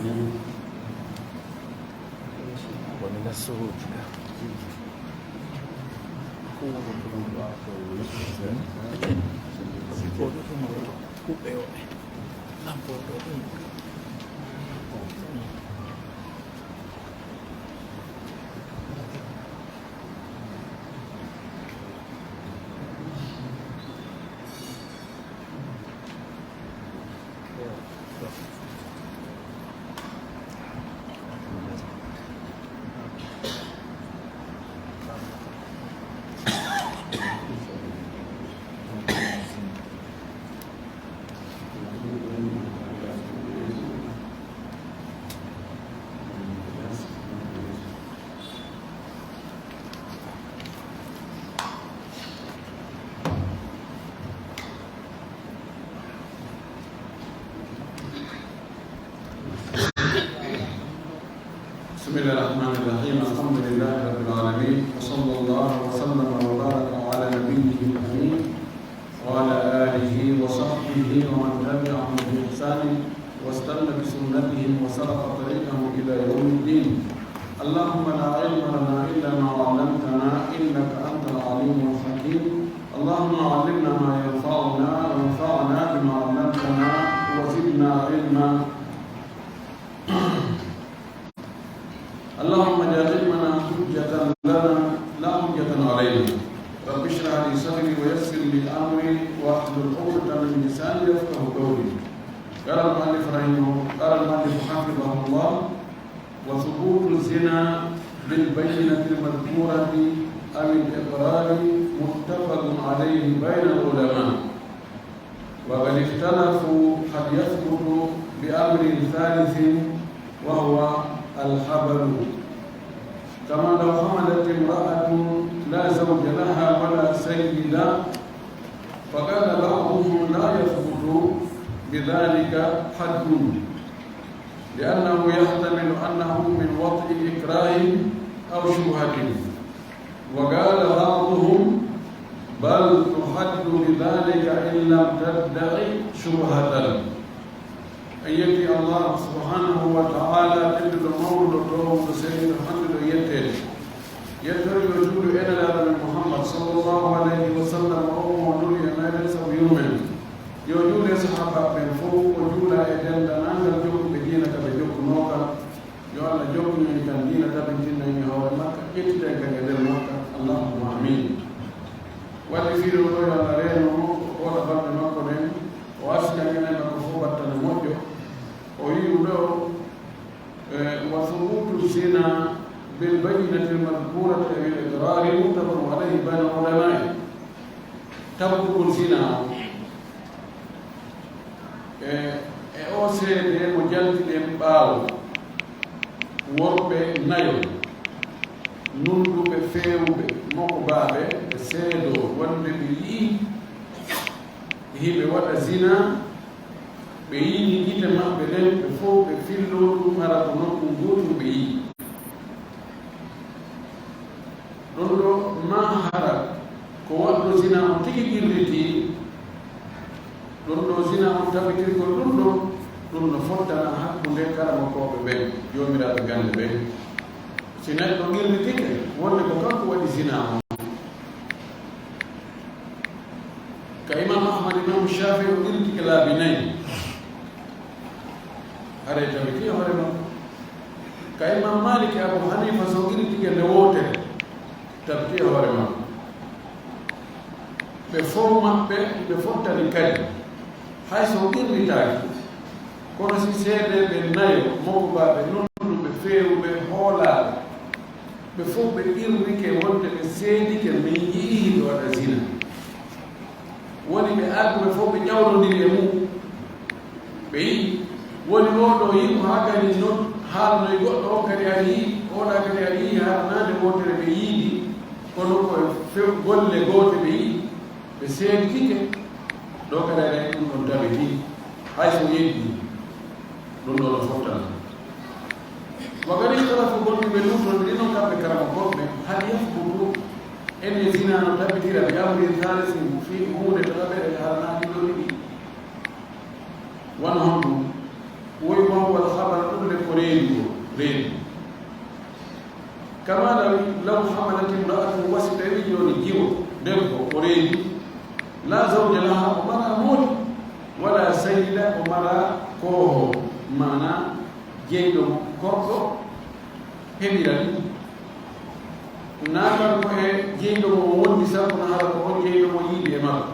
ومن السهود بسم الله الرحمن الرحيم. الحمد لله رب العالمين، وصلى الله وسلم وبارك على نبيه الكريم وعلى آله وصحبه ومن تبعهم بإحسان واستنى بسنتهم وسلك طريقهم إلى يوم الدين. اللهم لا علم لنا إلا ما علمتنا إنك أنت العليم الحكيم. اللهم علمنا ما ينفعنا وانفعنا بما علمتنا وزدنا علما. اللهم اجعل علمنا حجة لنا لا حجة علينا. رب اشرح لي صدري ويسر لي أمري واحلل عقدة من لساني يفقهوا قولي. قال المؤلف حفظه الله: وثبوت الزنا بالبينة المذكورة أو الإقرار متفق عليه بين العلماء، وقد اختلفوا هل يثبت بأمر ثالث وهو الحبل، كما لو حملت امرأة لا زوج لها ولا سيد، فقال بعضهم لا يثبت بذلك حد، لأنه يحتمل أنه من وطء إكراه أو شبهة. وقال بعضهم بل تحد بذلك إن لم تدعي شبهة. أيتي الله سبحانه وتعالى تجد مولد الروم سيد محمد يتر يجود إلى محمد صلى الله عليه وسلم ونري ما ليس بيومن يجود صحابة من فوق وجود إدل أن الجوك بدينك بجوك نوكا يوالا جوك من كان دينك بجنة يهوى مكة إتدك إدل مكة. اللهم آمين. والفير الرؤيا لرين ولا بعد مكة وأسكن من المكفوبة الموجة ويقولوا وثبوت الزنا بالبينة المذكورة بالإقرار متفق عليه بين العلماء. تبرك الزنا أوسيد مجلد باو worɓe nayo nunduɓe fewɓe mokkobaɓe ɓe seedo wonde ɓe yii hiɓe waɗa zina, ɓe yini gite maɓɓe ɗen ɓe fof ɓe fillo ɗum hara ko nokku gotum ɓe yii. ɗon ɗo ma hara ko waɗɗo zina on tigi irriti, ɗon ɗo zina on tabitirgol ɗum no fottana hakkunde karamokoɓe ɓen jomiraɓe gande ɓen. si neɗɗo irritike wonde ko kanko waɗi zina on. ka imam ahmad imam shafi o irritike laabi nayi hare tabiti hoore makko. ka imam malik abu hanifa so irritike nde wotere tabiti hoore makko. ɓe fof maɓɓe ɓe fottani kadi hay so irritaki, kono si seedeɓe nayo mokkobaɓe nonɗuɓe feewɓe hoolaɓe ɓe fof ɓe irrike wonde ɓe seedike min yii ɓe waɗa zina. woni ɓe arduɓe fof ɓe ƴawdodiri e mum, ɓe yii woni oɗo yimo ha kadi non haalnoye goɗɗo o kadi aɗa yii, oɗa kadi aɗa yii haalanade wotere ɓe yiidi, kono koye golle goote ɓe yii ɓe seeditike ɗo kadi aɗa ɗum ɗon tabiti hay so yeddi ɗum ɗo no fottana. wakadi ihtalafu gonɗiɓe luton ɗinon kamɓe karama goɓɓe hal yafbutu ene zina no tabitira ɓe amri halisin fi hunde taɓaɓeɗe haalanaɗi ɗo ɗiɗi won honɗum woyi wonwal habar ɗum le رين كما لو حملت امرأة وسطري يونجيو دمه ورين لا زوج لها ومرأة موت ولا سيدة ومرأة كوه معنى جيدو كوكو هبيرا ناكر كوه جيدو وون بساق نهار كوه جيدو ويدي مر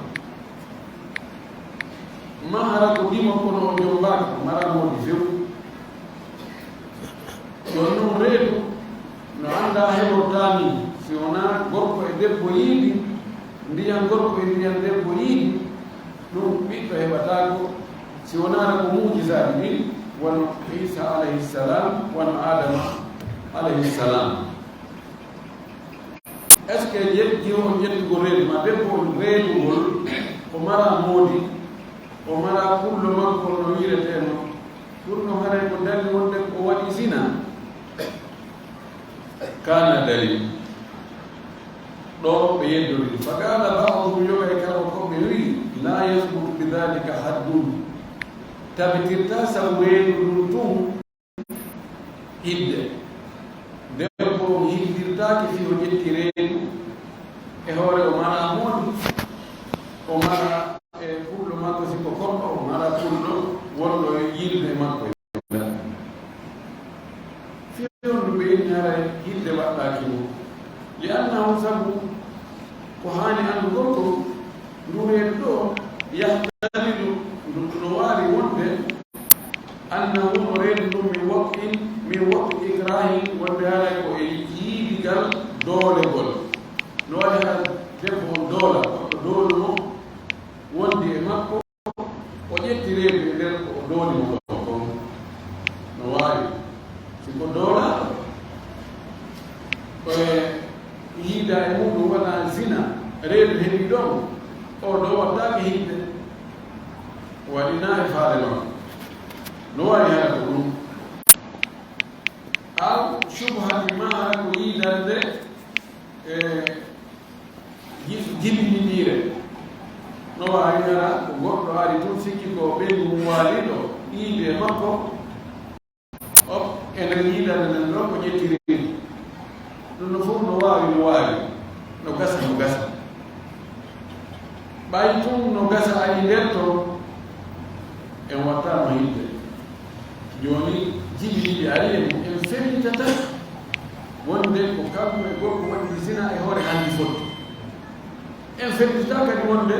ما هرقو ديما كونو جنباك مرأة موت فيو يونو ريدو no anda heɓortani si wona gorko e debbo yiiɗi ndiyan gorko e ndiyan debbo yiiɗi ɗum ɓiɗɗo heɓatako si wonano ko mujisaji ɗin wono isa alayhi salam wono adama alayhi salam est ce que yetti o ƴettugo reedu ma debbo reedugol o mara moodi o mara pullo makko no wireteno ɗum no haray ko dalli wonde o waɗi zina كان دليل دور بيدري فقال بعضهم يوكلكم يري لا يثبت بذلك حد تبترتا سوين رتوم إد دبو يهدرتا كفي وجترين إهوري ومانا أمون ومانا كل ما تسيكو كم ومانا كل ولو يلد ما كوي لأنه سبب كهاني أن نقول نريد يحتمل نواري ونده أنه نريد من وقت إكراه ودهالك وإيجيد قال دولة قول نواري هذا دفع دولة ونده مكو ويتريد بدل دولة مكو نواري سيكون دولة hida e muɗum wona zina reedu heɓi ɗon o ɗo waddaki hidde waɗina e faale noon no wawi hara ko ɗum aw subhati ma hara ko yidande jibinidire no wawi hara ko goɗɗo ari tun sikki ko ɓendu mum waaliɗo yiide makko o enen yidande nen ɗon ko ƴettiri ɗum no fof no waawi no gasa ɓay tun no gasa ari nder to en wattano hidde joni jibiɗiɗi ari en fellitata wonde ko kanko e gorko waɗi zina e hoore handi fotti en fellitata kadi wonde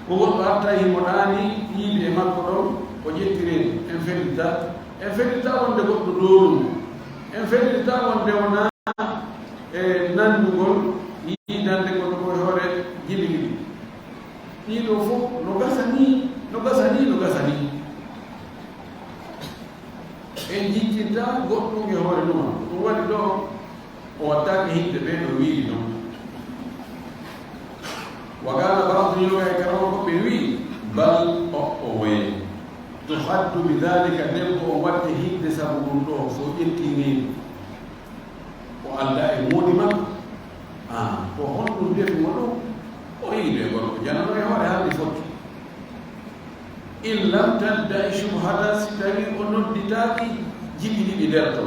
ko goɗɗo arta himo ɗaani yiide e makko ɗon o ƴettireeni en fellita wonde goɗɗo ɗorum en fellita wonde wona nandugol yiidande kono koye hoore jibiɗiɗi ɗiɗo fof no gasa ni en jiccinta goɗɗum e hoore ɗuma ɗum waɗi ɗo o wattaki hidde ɓe no wiiri noon wagala ba'du yoga e karawo ko ɓe wii bal o woye tuhaddu bidhalika debbo o watte hidde sabu ɗum ɗo so ƴettini o anda e moodi makko ko honɗum defimo ɗum o yiide gorko janano e hoore haalde fotti in lam tadda e subhata si tawi o nodditaki jibiɗiɗi nder to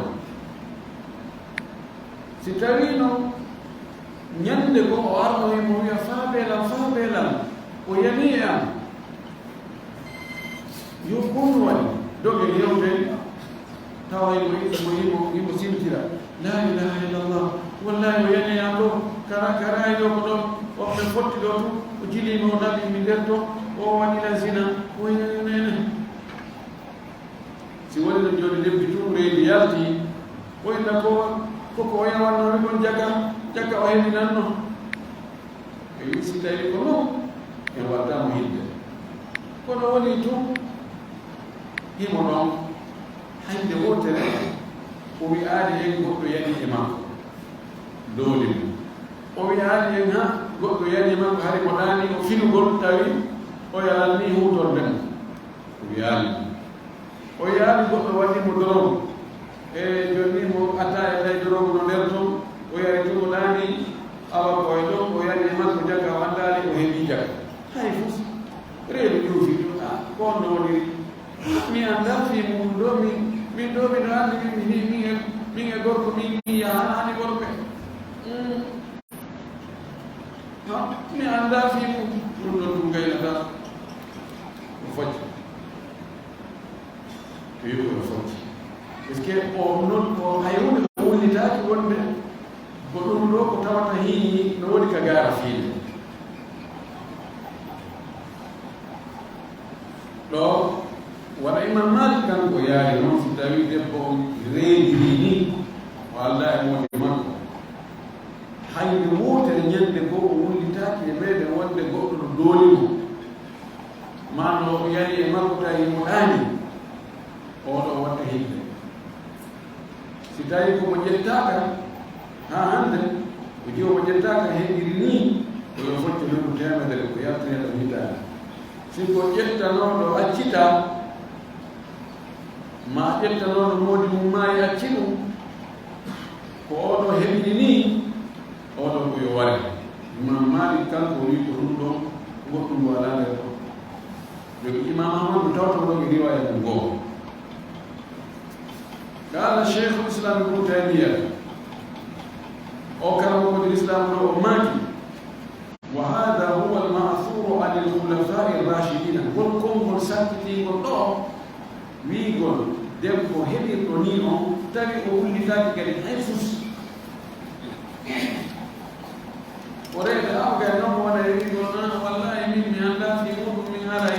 si tawi no ñande ko o arno e mo wiya faa beelam o yani e am yo kono waɗi doge yewde tawa yimo simtira la ilaha illallah wallahi o yani am ɗo karayi ɗo ko ɗon oɓe fotti ɗo tu o jilimi o naɓimi nder to o waɗila zina o yanene si woni no joni lebbi tum reedi yalti o inna koko o yawannoɓe ɗon jagga o heminanno e wi si tawi ko non en waddamo hidde kono woni tum himo noon hande wotere o wi'aani en goɗɗo yani e makko doole mum o wi'aani en ha goɗɗo yani e makko hari ko ɗaani o finugol tawi o yalanni hutorde mum o wi'aani goɗɗo waɗimo dorogu e joni mo atta e tawi dorogu no nder toon o yari tumo ɗaani awa koye ɗon o yani e makko jagga o andaali o heɓi jagga hay fof reedu ƴuufi ɗum ko no woniri mi annda fi mum ɗo min ɗo min andi min e gorko min yahani worɓe mi anda fii ɗum ɗon ɗum gaynata o fojji to yi kono fojji par ce que o non o haywde ko wullitaki wonde ko ɗum ɗo ko tawata hiini no woni ka gaara fiide ɗo waɗa imam malik kanko yaari noon so tawi debbo o reendiri ni o alla e moodi makko hayde wotere ñande goo o wullitaki e meɗe wonde goɗɗo no doolimo ma no yari e makko tawi mo ɗaani oɗo watta hikde si tawi komo ƴettaka ha hande o ƴi omo ƴettaka heɗiri ni oyo focce ɗum ko temedere ko yaltineɗo hitande si ko ƴettanoɗo accita ma ƴettanoɗo moodi mum maayi acci ɗum ko oɗo heɓiri ni oɗo ko yo ware imam malik kanko wi ko ɗum ɗon goɗɗum ngo ala nder ɗo jogi imam ahmadu tawta ɗo e riwaya ɗum goo قال الشيخ الإسلام ابن تيمية أكرم الإسلام له ماكي وهذا هو المأثور عن الخلفاء الراشدين والكم والسكتي والله ويقول دبو هدي الدنيا تبي أقول لذلك الحفظ وريد أبقى نوم ولا يريد والله من الله في أمر من هذا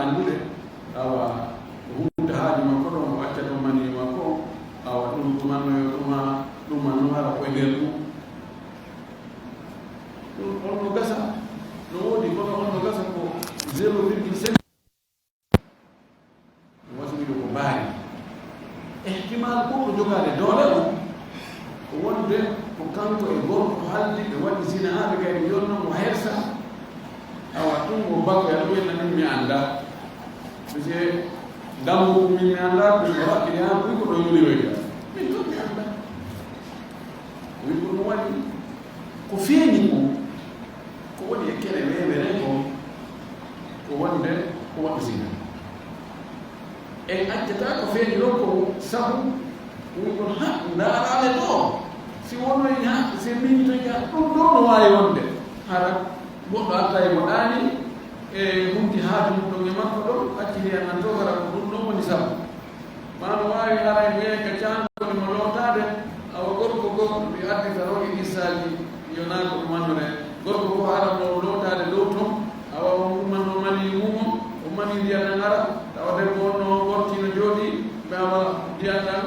andude awa hunde haaji makko ɗo mo acca ɗum mani makko awa ɗum ɗuma no hara koye nder ɗum on no gasa no woodi kono on no gasa ko 0,7 wasiwiɗo ko mbaari ihtimal ɓurɗo jogaade doole o ko wonde ko kanko e gorko haldi ɓe waɗi zina haa ɓe kadi jonno mo hersa awa ɗum o bakko ya ɗoyna min mi annda parce dammu min mi annda ɗum o haɓɓini haa ɓuy ko ɗo yoliroyta min ɗon mi annda wi ko no waɗi ko feeñi ko woni e kene weewere ko wonde ko waɗi zina e accata ko feeñi ɗo ko sabu wi kon ha ndaaraale ɗo si wonoy ha si miñitoy ha ɗum ɗo no waawi wonde hara goɗɗo alta e mo ɗaani e humti haaju ɗon e makko ɗon accili e nan to hara ko ɗum ɗon woni sabu ma no waawi hara e wiyee ka caangoni mo lootaade awa gorko goo mi addita roki issaaji yonaa ko ɗumannore gorko ko hara mo lootaade dow ton awa o ummanno mani mumo o mani ndiyam nan ara tawa debbo on no wortino jooɗi ɓe awa ndiyam ɗan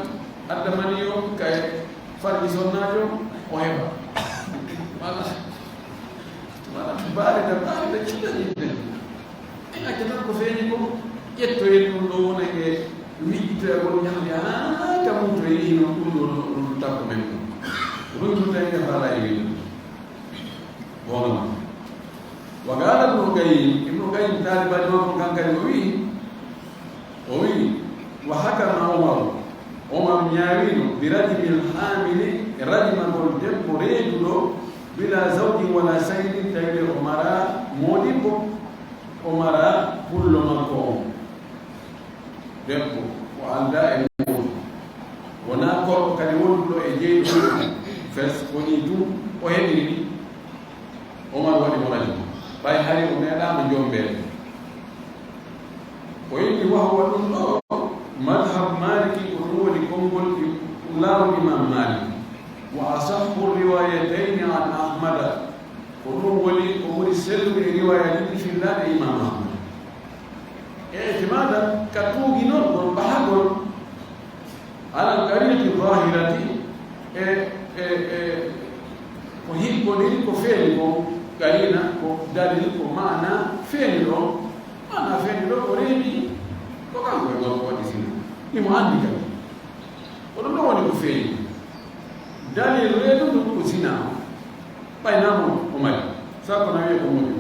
adda mani o kaye farji sonnaajo o heɓa wala baare de ciɗaɗiɗe e accatan ko feeñi ko ƴettoyen ɗum ɗo wona e wiƴƴitoyagol ñamde haa kamuto e hino ɗum ɗo ɗum takko men ɗum runtutayke faala e wiɗo wonoma wagala ibnu gayim taalibani makko kankadi o wii wa hakama omar ñaawino bi rajimil hamili e rajimagol debbo reeduɗo bila zawji wala saydin tawide omara moɗibbo omara pullo makko o debbo o alda e muɗum wona korko kadi wonduɗo e jeyɗo fes woni dum o heɓiri ɗi omar waɗi mo rajima ɓay hari o meeɗama jombede o yimɓi wahwa ɗum ɗo madhab maliki ko ɗum woni konngol laamu imam malik wa asahhu riwayataini an ahmada ko ɗum woni ko ɓuri sellude e riwaya ɗiɗi fillaɗe imam ahmad e ihtimadan ka tuugi noon ɗon ɓahagol alal qarinati zahirati ko hiɓɓodiri ko feeñi ko qarina ko dalil ko mana feeñi ɗo ko reemi ko kanko e gorko waɗi sina imo anndi kadi ko ɗum ɗo woni ko feeñi dalil reeduɗum ko sina o ɓaynamo o mari sabu na wiye ko moni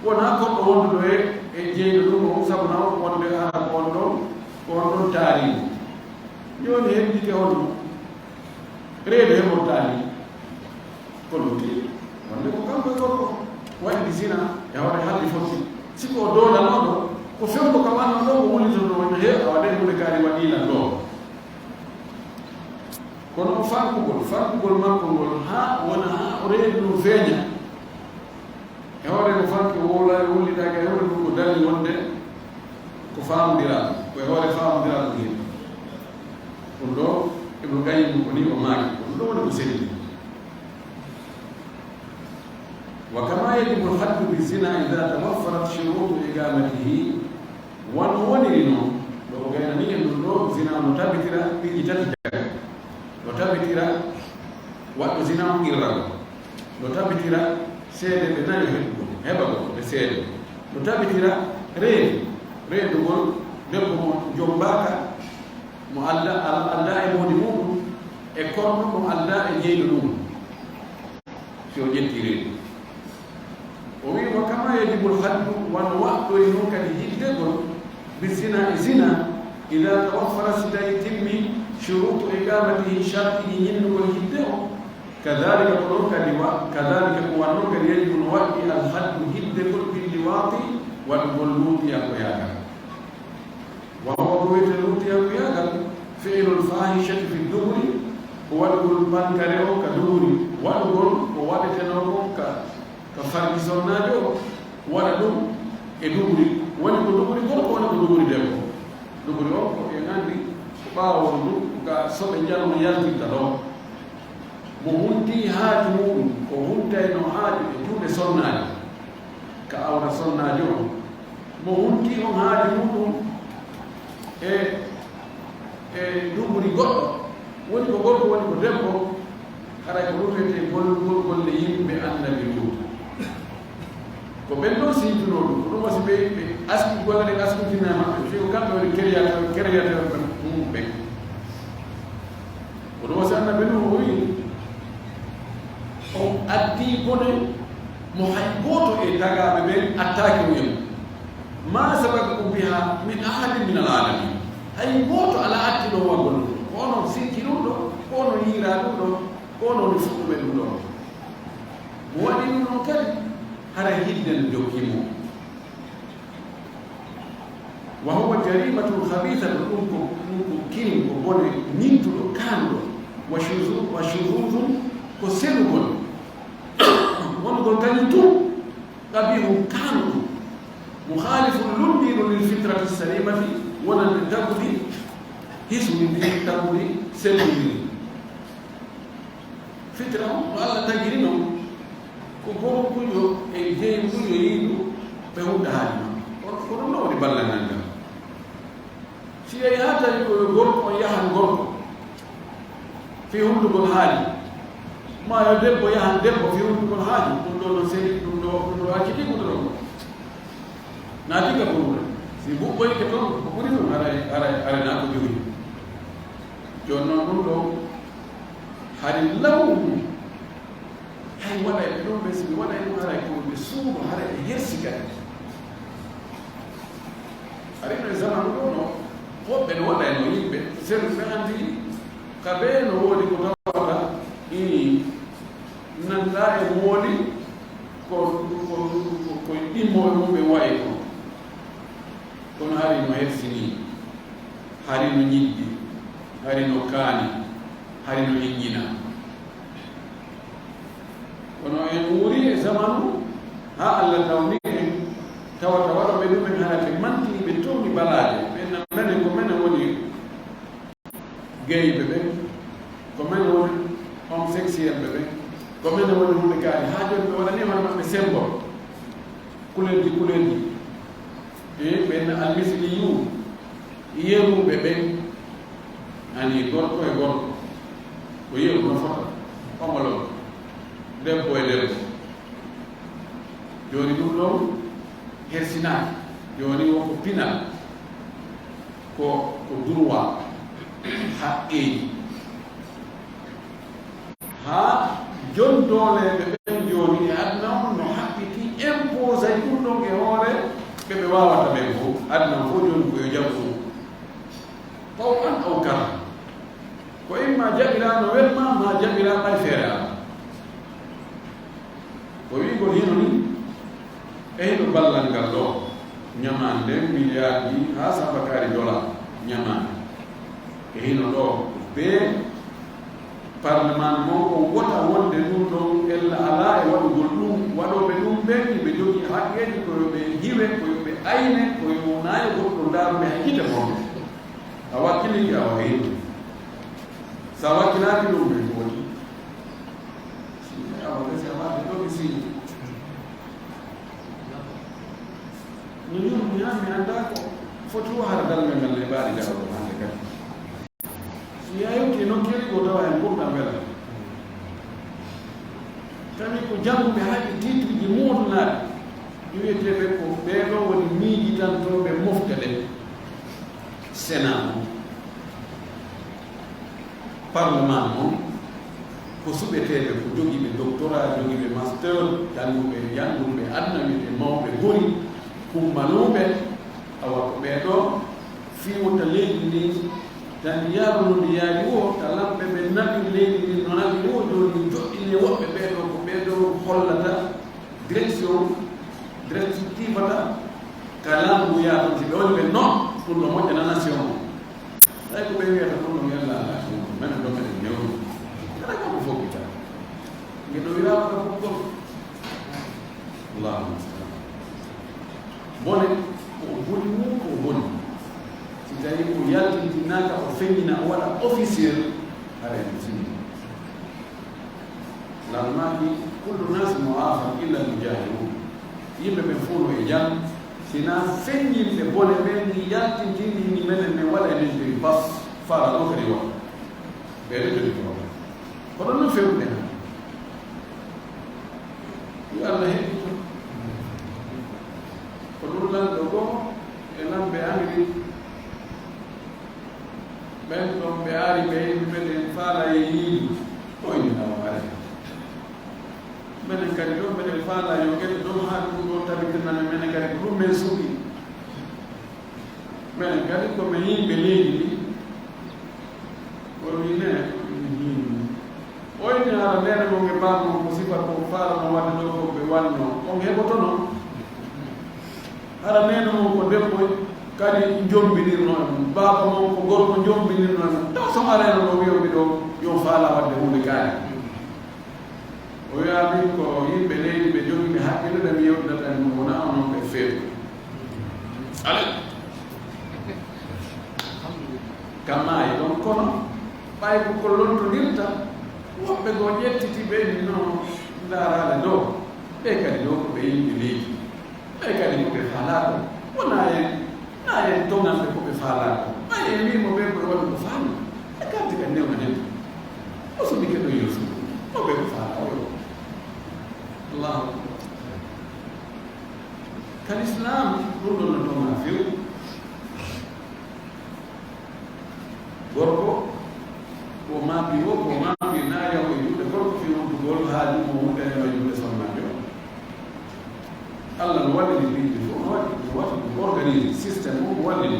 wona koɗɗo wonduɗo e jeyɗo ɗum o sabu na wonde ara ko on ɗon taarimo joni heɓdike honɗum reedu heɓo taari ko lutti wonde ko kanko e gorko waɗi sina e hoore halli foti siko o doolanoɗo ko fewdo ka wanno ɗo ko wulitono woni he awaɗen hunde kaari waɗilan ɗo kono fankugol makko ngol ha wona ha o reedu ɗum feeña e hoore ko fanke wola wullitake e hoore ɗum ko dali wonde ko famodiral ko e hoore famodiral ɗum hen ɗum ɗo eɓe gayi ɗum ko ni o maaki ɗum ɗo woni ko selli wa kama yajibu lhaddu bizina ida tawaffarat shurutu iqamatihi wano woniri noon ɗo ko gaynani en ɗum ɗo zina no tabitira ɓiƴƴi tati jaga no tabitira waɗɗo zina o irrago no tabitira seede ɓe nayo heɓagol ɓe seede no tabitira reedugol debbo mo jombaka mo alda e moodi muɗum e korɗo mo alda e jeyɗo ɗum si o ƴetti reedu o wi wa kama yajibu lhaddu wano waɗɗoye noon kadi hiddegol bi zina e zina ida tawaffara si tawi timmi shurutu iqamatihi shartiji ñinnugol hidde o kadalika ko ɗon kadi kadalika ko wanno kadi yajibu no waɗɗi alhaddu hiddegol billiwati waɗugol luutiya ko yagal wa huwa ko wiyete luutiya ko yagal fi'lu lfahishati fi duburi ko waɗugol bankare o ka duburi waɗugol ko waɗetenogo ka farji sonnaajo o waɗa ɗum e duburi woni ko duburi gorko woni ko duburi debbo duburi o ko en anndi ko ɓaawo ɗum ka soɓe jalno yaltirta ɗo mo hunti haaju muɗum ko huntayno haaju e juuɗe sonnaajo ka awra sonnaajo o mo wonti on haali muɗum duɓuri goɗɗo woni ko gorko woni ko debbo haray ko rufete golle yimɓe annabi Luuta ko ɓen ɗon siituno ɗum ko ɗum wasi ɓe aski golle ɗe askitina maɓɓe fi ko kamɓe woni keryateɓe mumɓe ko ɗum wasi annabi Luuta o wi on addi bone mo hay gooto e tagaɓe ɓen attaque mumen ma sabakum biha min ahadin min alalamin hay gooto ala attino waggo ɗum ko onon sikki ɗum ɗo ko onon yiira ɗum ɗo ko onon fuɗɗuɓe ɗum ɗo mo waɗi ɗum ɗon kadi hara hidden jokkimo wa huwa jarimatun habitatu ɗum ko kirim ko bone nintuɗo kanɗo wa shuruzun ko selugol wonugol kañum tun qabihum kanɗum mukhalifun lumɗiɗo lil fitrati salimati wonande tagudi hismidi tagudi selludiri fitra no Allah tagiri noon ko goto kuƴo e jeyi kuƴo yiiɗu ɓe hudda haali ma ko ɗum ɗo woni ballangal ngal si yehi ha tawi koyo gorko on yahan gorko fi hundugol haali ma yo debbo yahan debbo fi hundugol haali ɗum ɗo no seli ɗum ɗo acciti kuɗo ɗo naatiga ɓurre si ɓuɓɓoyke toon ko ɓuri ɗum ara na ko jogi joni noon ɗum ɗo hari lawmu hay waɗay ɓe ɗum ɓe somi waɗay ɗum haray ko ɓe suuɗo haray ɓe yersi kadi arino e zamanu ɗo no woɓɓe no waɗayno yimɓe senu ɓe andi ka ɓe no woodi ko tawata nanda e mooli ko ɗimmoɓe mumɓe wayi ko kono hari no hersini hari no ñiddi hari no kaani hari no hiññina kono en wuuri e zamanu ha Allah tawni en tawata waɗoɓe ɗumen hara ɓe mantini ɓe towni balaaje ɓenna menen ko menen woni gayɓe ɓen ko menen woni homosexuel ɓe ɓen ko menen woni hunde kaani ha joni ɓe waɗani hono maɓɓe symbole kuleldi ɓen almisili yu yeruɓe ɓen ani gorko e gorko ko yeru no fota homologue debbo e debbo joni ɗum ɗon hersinaki joni wonko pinal ko droit haqqeji ha jondoleɓe ɓen joni e aduna on no haɓɓiti impose ay ɗum ɗon e hoore ɓeɓe wawata ɓen fof aduna fof joni koyo jaɓu taw an aw kara ko imma jaɓira no welma ma jaɓira ɓay feere am ko wigol hino ni e hino ballal ngal ɗo ñamande milliard ji ha sabakari dollar ñamande e hino ɗo be parlement mon ko wota wonde ɗum ɗon ella ala e waɗugol ɗum waɗoɓe ɗum ɓen ɓe jogii haqqeji koyoɓe hiwe koyoɓe ayne koyo nayo goɗɗo ndaruɓe hay hite fonde a wakkiliki a wayino sa wakkilaki ɗum ɓe foti awagasi awaɓe ɗoɓe sini no ñum mi han mi anda ko foti o hara dalme ngal le mbaɗi jaraɗo hande kadi so yayuki nokkeli ko tawa en ɓurɗa wela tawi ko jannguɓe haɓe titiji muɗunaɓe wiyeteɓe ko ɓeɗo woni miijitantoɓe mofte ɗe sénat o parlement o ko suɓeteɓe ko jogiiɓe doctorat jogiiɓe master jannguɓe aduna wiyete mawɓe gori kummanuɓe awa ko ɓeɗo fiwota leydi ndi tan yaarunude yaari o ta lamɓe ɓe naɓi leydi ndi no naɓi o joni joɗɗine woɓɓe ɓeɗo ko ɓeɗo hollata directivata ka lambu yaaton si ɓe woni ɓe non ɗum ɗo moƴƴana nation o ay ko ɓe wiyata ɗum ɗo yalla nation o menen ɗo meɗen newru kada kamɓe fof kita ngeɗo wirawata fof gol allahuma salam bone ko boni mum ko boni si tawi ko yaltintinaka o feññina o waɗa officiel hara en sini lalmaki kullu nas mo afa illa al mujahirun yimɓe ɓe fof no e jam sina feññil ɓe bone men ni yaltintini ni menen min waɗa enen joyi bas fara ɗo kadi wa ɓeɗo joni probléme ko ɗon no fewde ha yo allah heɓito ko ɗum lanɗo goo e lamɓe angli ɓen ɗon ɓe ari ɓe yimɓe meɗen faala e yiidu ɗoyninawa are menen kadi ɗo meɗen faala yo gueɗe ɗon ha ɗum ɗo tabitirnane menen kadi ko ɗum men suuɓi menen kadi koɓe yimɓe leydi ndi komi ne oyni ara nene mo ɓe mbamno ko sifat ko faalano wadde ɗo ko ɓe wanno on heɓotono ara nene mo ko debbo kadi jombinirno e baaba mon ko gorko jombinirno e taw so areno ɗo wiyoɓe ɗo yo faala wadde hunde kaari o wiya min ko yimɓe leydi ɓe jogiɓe haqqille ɓe mi yewɗinatani mum wona onon ɓe feewi ala kammayi ɗon kono ɓay ko lontodirta woɓɓe goo ƴettiti ɓe ni no ndaaraade ɗo ɓe kadi ɗo ko ɓe yimɓe leydi ɓe kadi ko ɓe faalaɗo wona en na en toŋanɓe ko ɓe faalaɗo ay en wimo ɓe koye waɗi ko faami e garde ka newna nen o somi keɗo yeesu o ɓe ko faala oyo allahu akbar kal islam ɗum ɗon no toŋa few gorko ko maapi o ko maapi na yaw e juuɗe gorko fiwntugol haa ɗum o wonɗenema juuɗe sonnaɓe o allah no waɗini ɓiɗɗe fof no waɗi no waɗi ɗum organise systéme o mo waɗini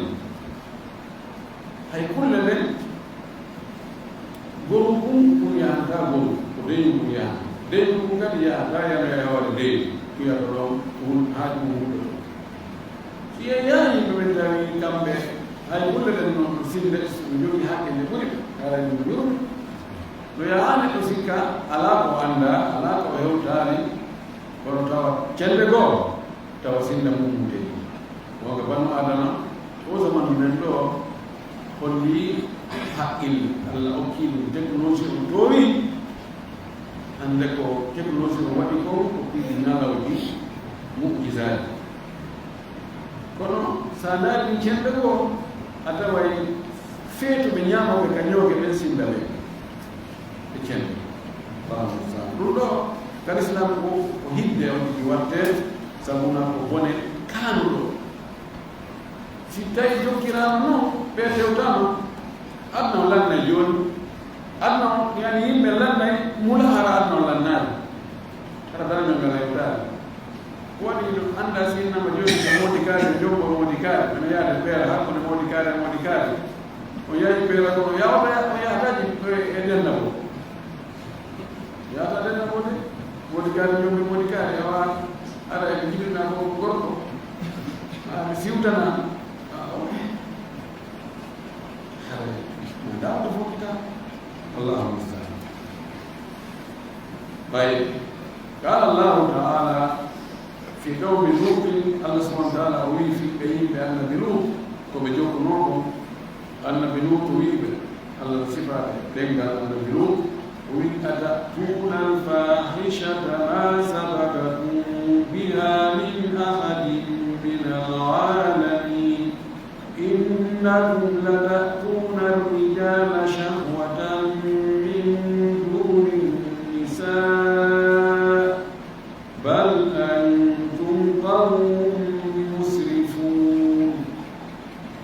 hay kulle nden goru ɗum ɗum yahata goru ko deñu ɗum yaha deñu ɗum kadi yahata yanoya waɗa deeƴi ɗuyaɗo ɗon haa ɗum huɗo ɗo si e yaha yimɓe ɓe tawi kamɓe hay kulle ɗen noon sinde no jogii hakke nde ɓuri ɓe arani ɗum yurmi no yahani ɗo sikka alaa ko annda alaa ko hewtaani kono tawa celle goo tawa sinda mum deeƴi wonko banno adama o zamanu men ɗo holli haqqille allah okki ɗum technologie o towi hannde ko technologie o waɗi ko ko piɗi ngalawji mujisaji kono sa daari cemɓe goo a taway feetuɓe ñamoɓe ka ñooge ɓen sinda ɓe e cemɓe basa ɗum ɗo kal islam ko hidde on ɗi watte sabuna ko bone kaanuɗo si tawi jokkirama noon ɓe tewtama adna o lannay jooni adna o yani yimɓe lannay mula hara adna o lannaade hara daraño ngala hewtaade waɗi ɗum annda sinnama jooni ko moodikaade jombo moodikaade mene yaade peera hakkude moodikaade e moodikaade o yahi peera ko o yawata o yahataji e denda ko yahata denda ko de moodikaade jombi moodikaade yawa ara e jiɗirna ko gorko mi siwtana dawde fof kita allahu mustaan طيب قال الله تعالى في قوم لوط الله سبحانه وتعالى وي في بين بأن بلوط وبجوك نوكم أن بلوط ويب الله صفات دنگا أن بلوط وي أتأتون الفاحشة ما سبقكم بها من أحد من العالمين إنكم لتأتون الرجال شهوة من دون النساء بل أنتم قوم مسرفون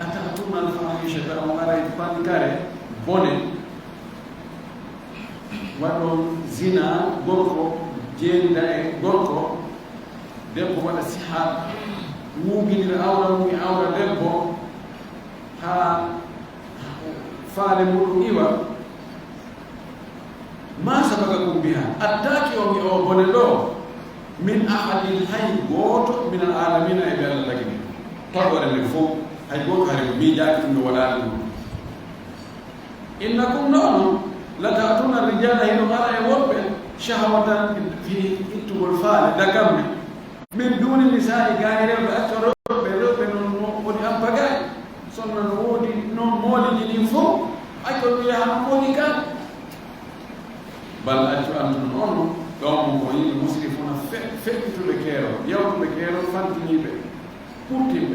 أتأتون الفاحشة أو أريد فانكاري بوني waɗo zina gorko jeenida e gorko debbo waɗa siha wuuginira awra mum e awra debbo haa faale muɗum iwa ma sabaka kum biha addaki on e o bone ɗo min ahadin hay gooto min al alamina e ɓe allah tagi min togore nde fof hay gooto hare ko miijaaki ɗum no waɗaani ɗum innakum noon la ta'tuna rijala hino ara e woɓɓe shahwatan fi ittugol faale dagamɓe min duni nisa'i gaani rewɓe acca rewɓe noon woni ampagaay sonno no woodi noon mooliji ɗin fof acco ɗum yaha mooli kaan bal accu antun on ɗon ko yimɓe musrifuna feƴƴituɓe keero yawtuɓe keero fantiniɓe كتب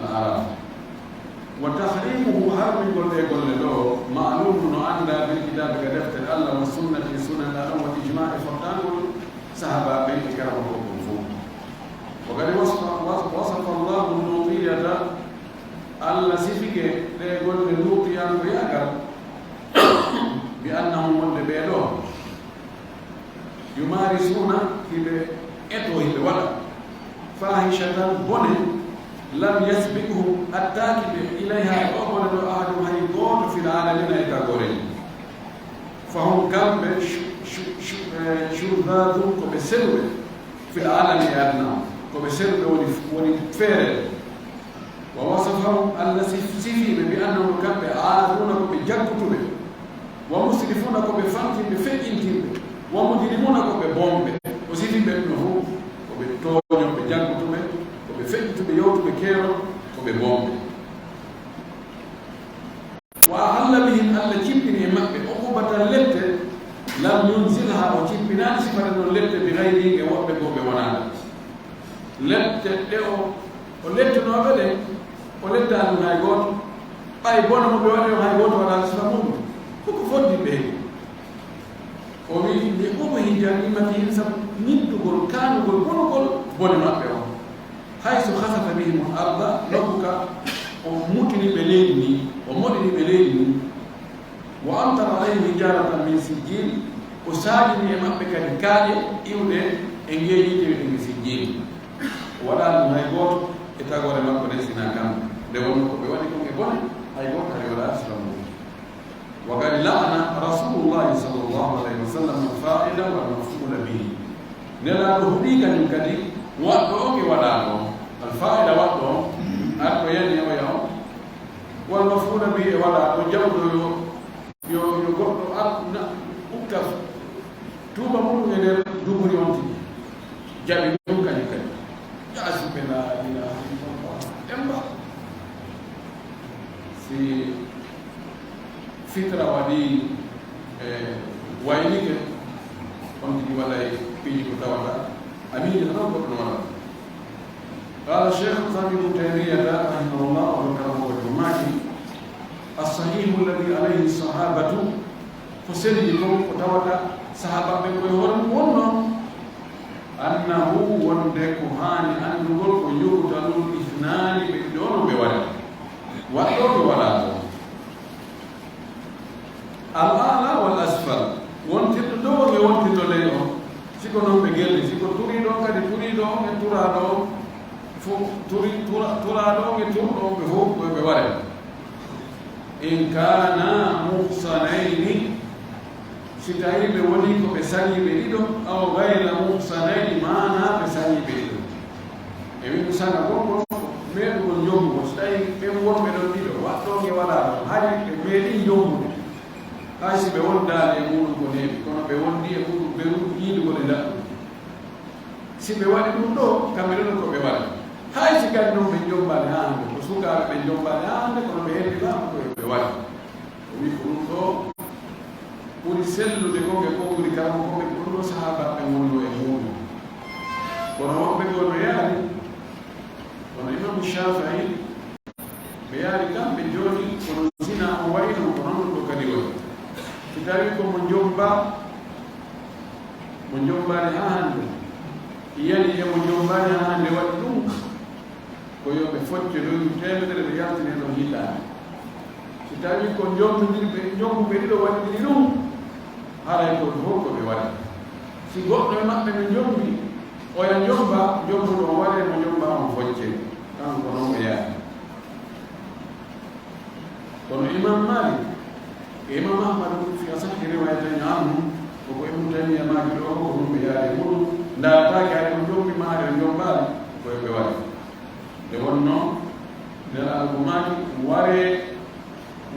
العرب وتحريمه حرم يقول له معلوم عند بالكتاب كدفتر الله والسنة في سنن الله وإجماع فرقان صحابة بين كرامه وقد وصف الله اللوطية الله سيفيك ليقول اللوطية ويأكل بأنهم من بيدوه يمارسون في إتوه الولد فاحشة بني لم يسبقه التاكد إليها أقبل أحدهم هيقول في العالمين يتقولين فهم كم شذاذ كبسلوه في العالم يادنا كبسلوه ونتفرد ووصفهم الذي بأنهم كم عارضون بجكتب ومسرفون بفنك بفئن ومجرمون ببومب وسيفي بأنه وبالتونيو بجكتب وبفئن بيوت بكيرو وببومب وأحل بهم أن تجبني عقوبة اللبت لم ينزلها وتجبنان سفر اللبت بغير يوبك وبونانا لبت ولبت نوبله ولبت أن هايقوت أي بونا مبيواني هايقوت ولا سلامون كوكو فودي به ومي يقوم هجانيمة ينسب نبتغل كانوا قل بونا مبيوان حيث خسف بهم الأرض لبك ومكني بليني ومدني بليني وأمطر عليهم حجارة من سجيل وساجني أمامك الكالي إولي إنجيجي من سجيل ولا نهايقوت إتاقوا لما كنسنا كام دونكو بوانكم إبوني هايقوت هايولا أسلامون وقال لعن رسول الله صلى الله عليه وسلم الفاعل والمفعول به نلا نهديك نكدي وأدعوك ودانو الفاعل وأدعو أدعو يعني ويهو والمفعول به ودانو جودو يقول أدنا أكف توبا مولو يدير دوبري وانتي جابي دوكا نكدي جاسو بلا إله إلا الله إمبا في fitra wadi waynike on di walay piji ko tawata amini non ko non قال الشيخ ابن تيمية رحمه الله وذكره الجماعي الصحيح الذي عليه الصحابة فسلكم وتوتا صحابة بيقولون أنه وندك هاني أن نقول يقتل اثنان بدون بولد وحده بولد الأعلى والأسفل وانتي تدوغي وانتي توليو سيكو نوم بجيلي سيكو تريدو كدي تريدو ترادو ترادو ترادو بفوق بوارد إن كان محصنين ستايب وليكو بساني بريدو أو غير محصنين معنا بساني بريدو إمي مسانا بوكو ميرو يومو ستايب بيوم ميرو واتوكي ولا هاي ميري يومو kasi be wonda e mulu ko nebi kono be wondi e mulu be yidu ko la si be wadi dum do kambe do ko be wadi hay si gaddo be jombale hande ko suka be jombale hande kono be heddi lam ko be wadi o wi ko do puri sellu de ko be kamo ko be ko sahaba be wonno e mulu kono be ko be yali kono imam shafi'i be yali kambe joni kono zina o wayno kono do kadi wadi kitari ko munjomba ni hande yani munjomba ni hande wadu ko yo be focce do temedere be yaltine no hita kitari ko njombu be do wadi dum haray ko ko be wadi si goddo mabbe be njombi o ya njomba njombu do wade mo njomba mo focce kan ko no be ya kono imam Malik إمام أحمد في أصح رواية عنه وابن تيمية ما يروه بياره لا تاكل اليوم ما اليوم بعد ويبوي لأنه للألبومات واري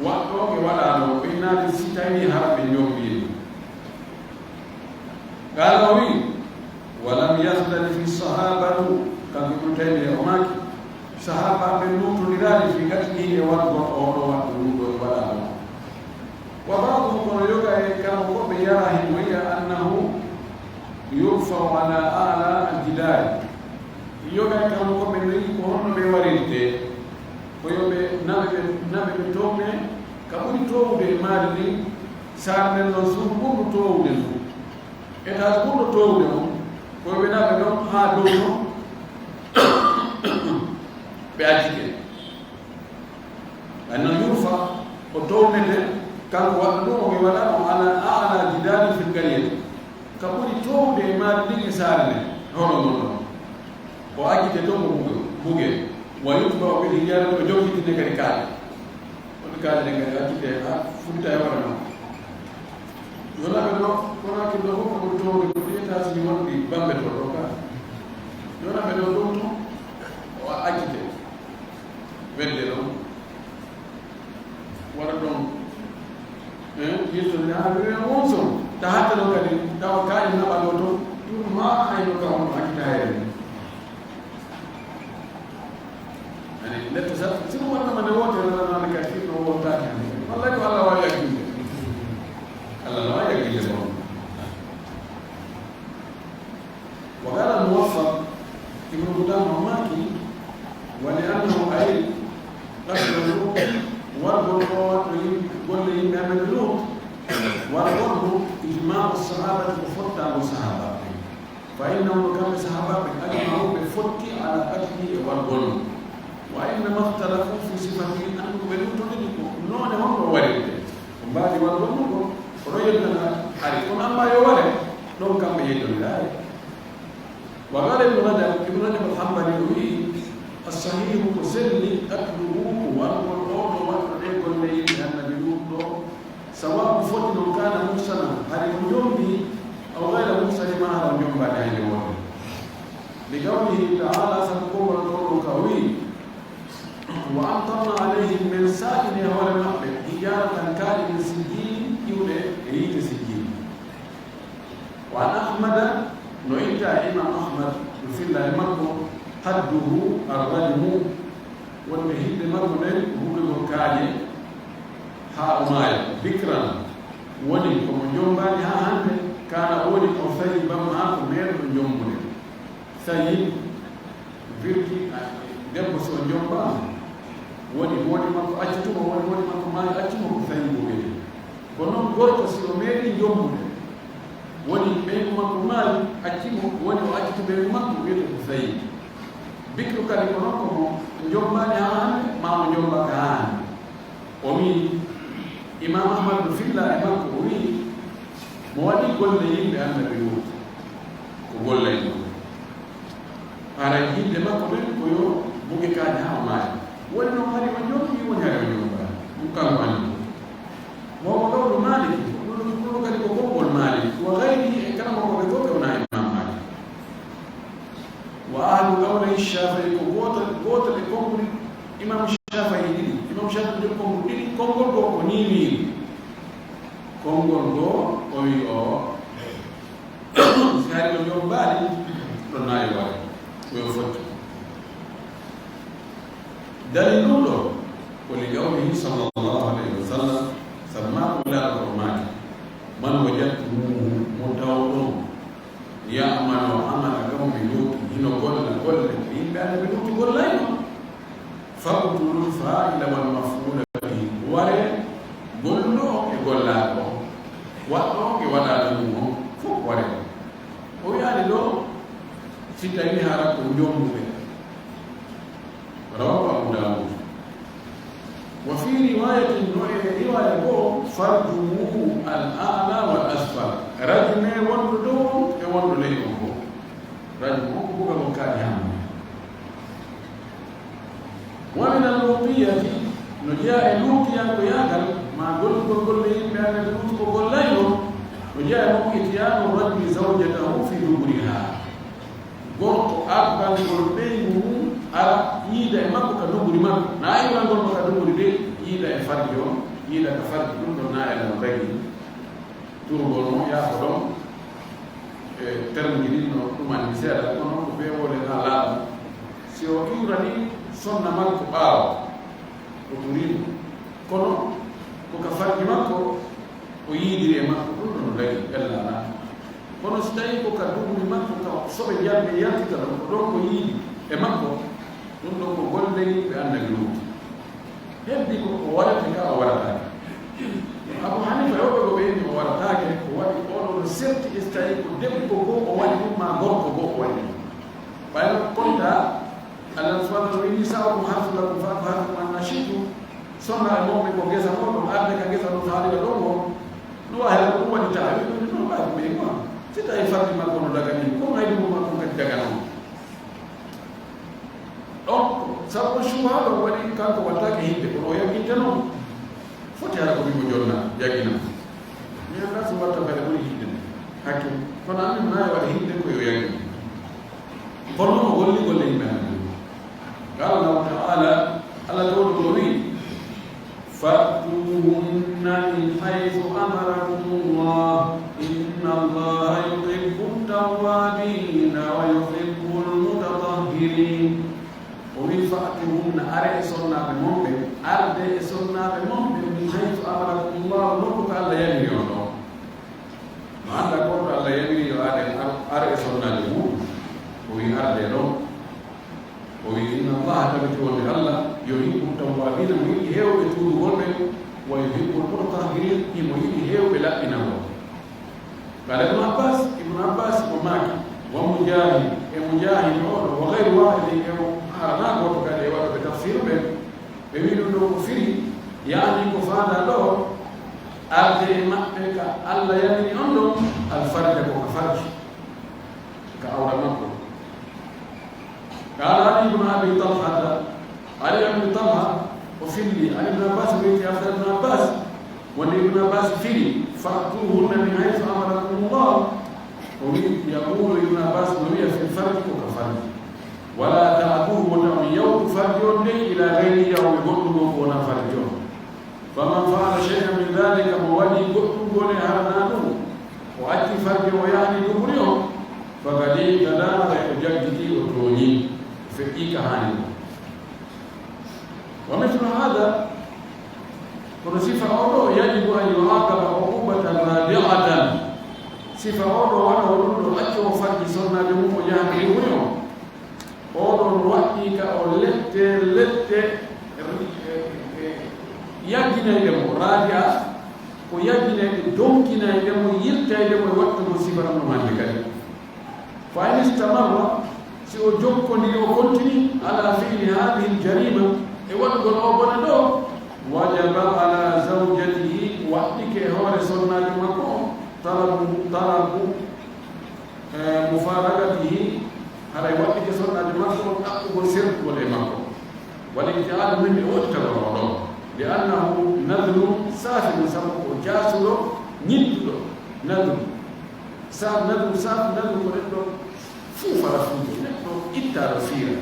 وقته ولا لو إن الستين هرب اليوم بيه قال وي ولم يختلف الصحابة كابن تيمية وماك صحابة بنوت لذلك في قتله ولا وبعضهم كانوا بيراه وهي أنه يرفع على أعلى الجدار yoga kam ko be ni ko hono be warinte ko yobe nabe be tome kaburi towde maadi sarne no subu towde e ta subu towde ko be nabe don ha do no be atike anna yurfa ko towmede kan waddo o wala ala jidal fil qariyah kaburi towde maadi sarne hono ko akite to buge wayutba bil hijara ko jokki de kadi kaade on kaade de kadi akite ha futa yawara no wala be do ko na ki do ko to ko eta si wonni bambe to do ka wala be do to o akite wende do wala don yeso na be wonso ta hatta do kadi daw ka ina ba do to ma ay do ka on akita hayre لا تسافر سيبوا أنا من الوقت أنا كثير من الوقت والله يقول الله ولا يجيب الله لا يجيب وقال الموفق ابن قدامة ماكي ولأنه أي قتل اللوط والبرقات واللي يعمل اللوط والضرب إجماع الصحابة وفتى الصحابة فإنهم كانوا الصحابة أجمعوا بالفتك على قتله والظلم وإنما اختلفوا في صفته أنه بلوط لديكم نوع هم ورد وبعد والظلم رجلنا عليكم أما يورد لو كان بيد الله وقال ابن رجب الحنبلي الصحيح مسلي أكله والقرآن والرعيق الليل أن بلوط سواء فتن كان مرسلا هل يوم أو غير مرسل ما هذا اليوم بعد أن يورد لقوله تعالى سنقوم القول قوي وأمطرنا عليهم من سائر هوى النقل حجارة كان من سجين يولد سجين. وعن أحمد نعيد إمام أحمد في الله مرة حده الرجم والمهيد مرة هو المكالي هؤلاء بكرا ولكم يوم بعد هان كان أولي أثيبا معكم غير يوم ثيب فيركي دبس يوم بعد woni makko accituma woni makko ma accuma ko fayibo be ko non gorko si o meedi jommude woni be makko maali accimo woni o accitu be makko wiete ko fayi bikru kadi ko non ko mo jommani haande ma mo jomba ka haande o wi imam ahmad filla e makko o wi mo waɗi golle yimɓe annabi Lut ko golle no ara yimɓe makko ɓen ko yo buge kaade ha o maayi woni no hari o jokki woni hari o jomba ɗum kanko anndi momo ɗowɗo maliki ɗum kadi ko konngol maliki wa gayrihi e kala makko ɓe fof wona imam malik wa ahlu qawli shafii ko gotal e konngol imam shafii ɗiɗi imam shafii jogi konngol ɗiɗi konngol goo ko ni wiiri konngol goo o wi o si hari o jombaali ɗon nayi ware koyo fotti دليل ولقوله صلى الله عليه وسلم سماه إلى الرحمن من وجدتموه متوضئ يعمل عمل قوم لوط هنا قل إن كان بلوط قل لا فاقتلوا الفاعل والمفعول به ولا قل له يقول لا وأوكي ولا له فوق ولا ويعني له ستة هارك اليوم رواه أبو داود وفي رواية فرجموه الأعلى والأسفل رجمه وندوم وندليه رجمه هو مكان يعمل ومن اللوطية نجاء اللوطية وياغل ما قلت لهم بأن اللوط قل له نجاء إتيان الرجل زوجته في دبرها قلت أقبل قلبيه ala yiida e makko ka duguri makko na ayiwa ngol ka duguri de yiida e farji o yiida ka farji ɗum ɗon na ela no ragi turgol mo yaafo ɗon e terme ji ɗin no ɗumani seeɗa kono ko ɓeewole ha laaɓa si o iwrani sonna makko ɓaawa o turimo kono koka farji makko o yiidiri e makko ɗum ɗon no ragi ellana kono so tawi koka duguri makko ka soɓe jalɓe yaltita ɗon ko ɗon ko yiidi e makko ɗum ɗo ko golleyi ɓe annabi Nuh heddi ko o waɗata ka o waɗatake Abu Hanifa yoɓe ko ɓeyni o waɗatake ko waɗi oɗo serti so tawi ko debbo goo o waɗi ɗum ma gorko goo o waɗi ɗum ɓayno konta Allah subhanahu wa ta'ala sawakum harfu lakum fa'tu harfu man nashitu sonna e moɓe ko gesa moɗon arde ka gesa ɗo haaliga ɗon go ɗum wa hela ɗum waɗi tawi ɗum non ɓawi ko ɓeyi quoi si tawi fardi makko no daga ni ko ngaydi mo makko kadi daga noon donc sabu choix ɗo waɗi kanko wattake himɓe kono o yagginte noon foti hara ko wimo jonna yaggina mi anda so watta mbele ɓuri hidde hakke kono amin nayi waɗa hidde ko yo yaggi kono noon o golli golle yimɓe hande قال الله تعالى على قول فأتوهن من حيث أمركم الله إن الله يحب التوابين ويحب المتطهرين ومن فأتوهن أرى سنة بمؤمن أرى سنة بمؤمن من حيث أمركم الله نقطة الله يمي الله ما عند قول الله يمي أرى سنة بمؤمن ومن أرى له وإن الله تبتون الله يحب التوابين ويهيو بتوب غلبه ويحب المتطهرين يهيو بلا إنه قال ابن عباس وماكي ومجاهد وغير واحد هرناك وقال يوارد بتفسير به بميلو له فيه يعني كفانا له أرضي مأمك الله يعني أنه الفرج وكفرج كأولا مكو قال علي بن ابي طلحه علي بن طلحه وفيلي علي بن عباس بيت عبد ابن عباس ابن عباس فيلي فاتوهن من حيث امركم الله ويقول ابن عباس نوية في الفرج وكفرج ولا تعطوه وتعيوه فرج الى غيره او يقولوا كون فرجه فمن فعل شيئا من ذلك فولي قلت هرنانه واتي فرج ويعني دبرهم فقد تدار يجدي وتوني في كهاني ومثل هذا فصفة أوضو يجب أن يعاقب عقوبة رادعة صفة أوضو وأنا أقول أجو فرق صرنا بمو جانبي ويوم أوضو الوحي كأولت يجنا يدمو رادعة ويجنا دونكنا يدمو يلتا يدمو وقت مصيبة من مالك فإن استمر سيوجوكني وكنتني على فعل هذه الجريمة يوجد أوبنا وجب على زوجته وحدك هو رسولنا لمكم طلب مفارقته على وحدك رسولنا لمكم أقوى سرق ولمكم والابتعاد منه أكثر الوضوء لأنه نذر سافر سبق جاسر نذر نذر نذر ولكن فوفا رفوجي نحن إتا رفيرا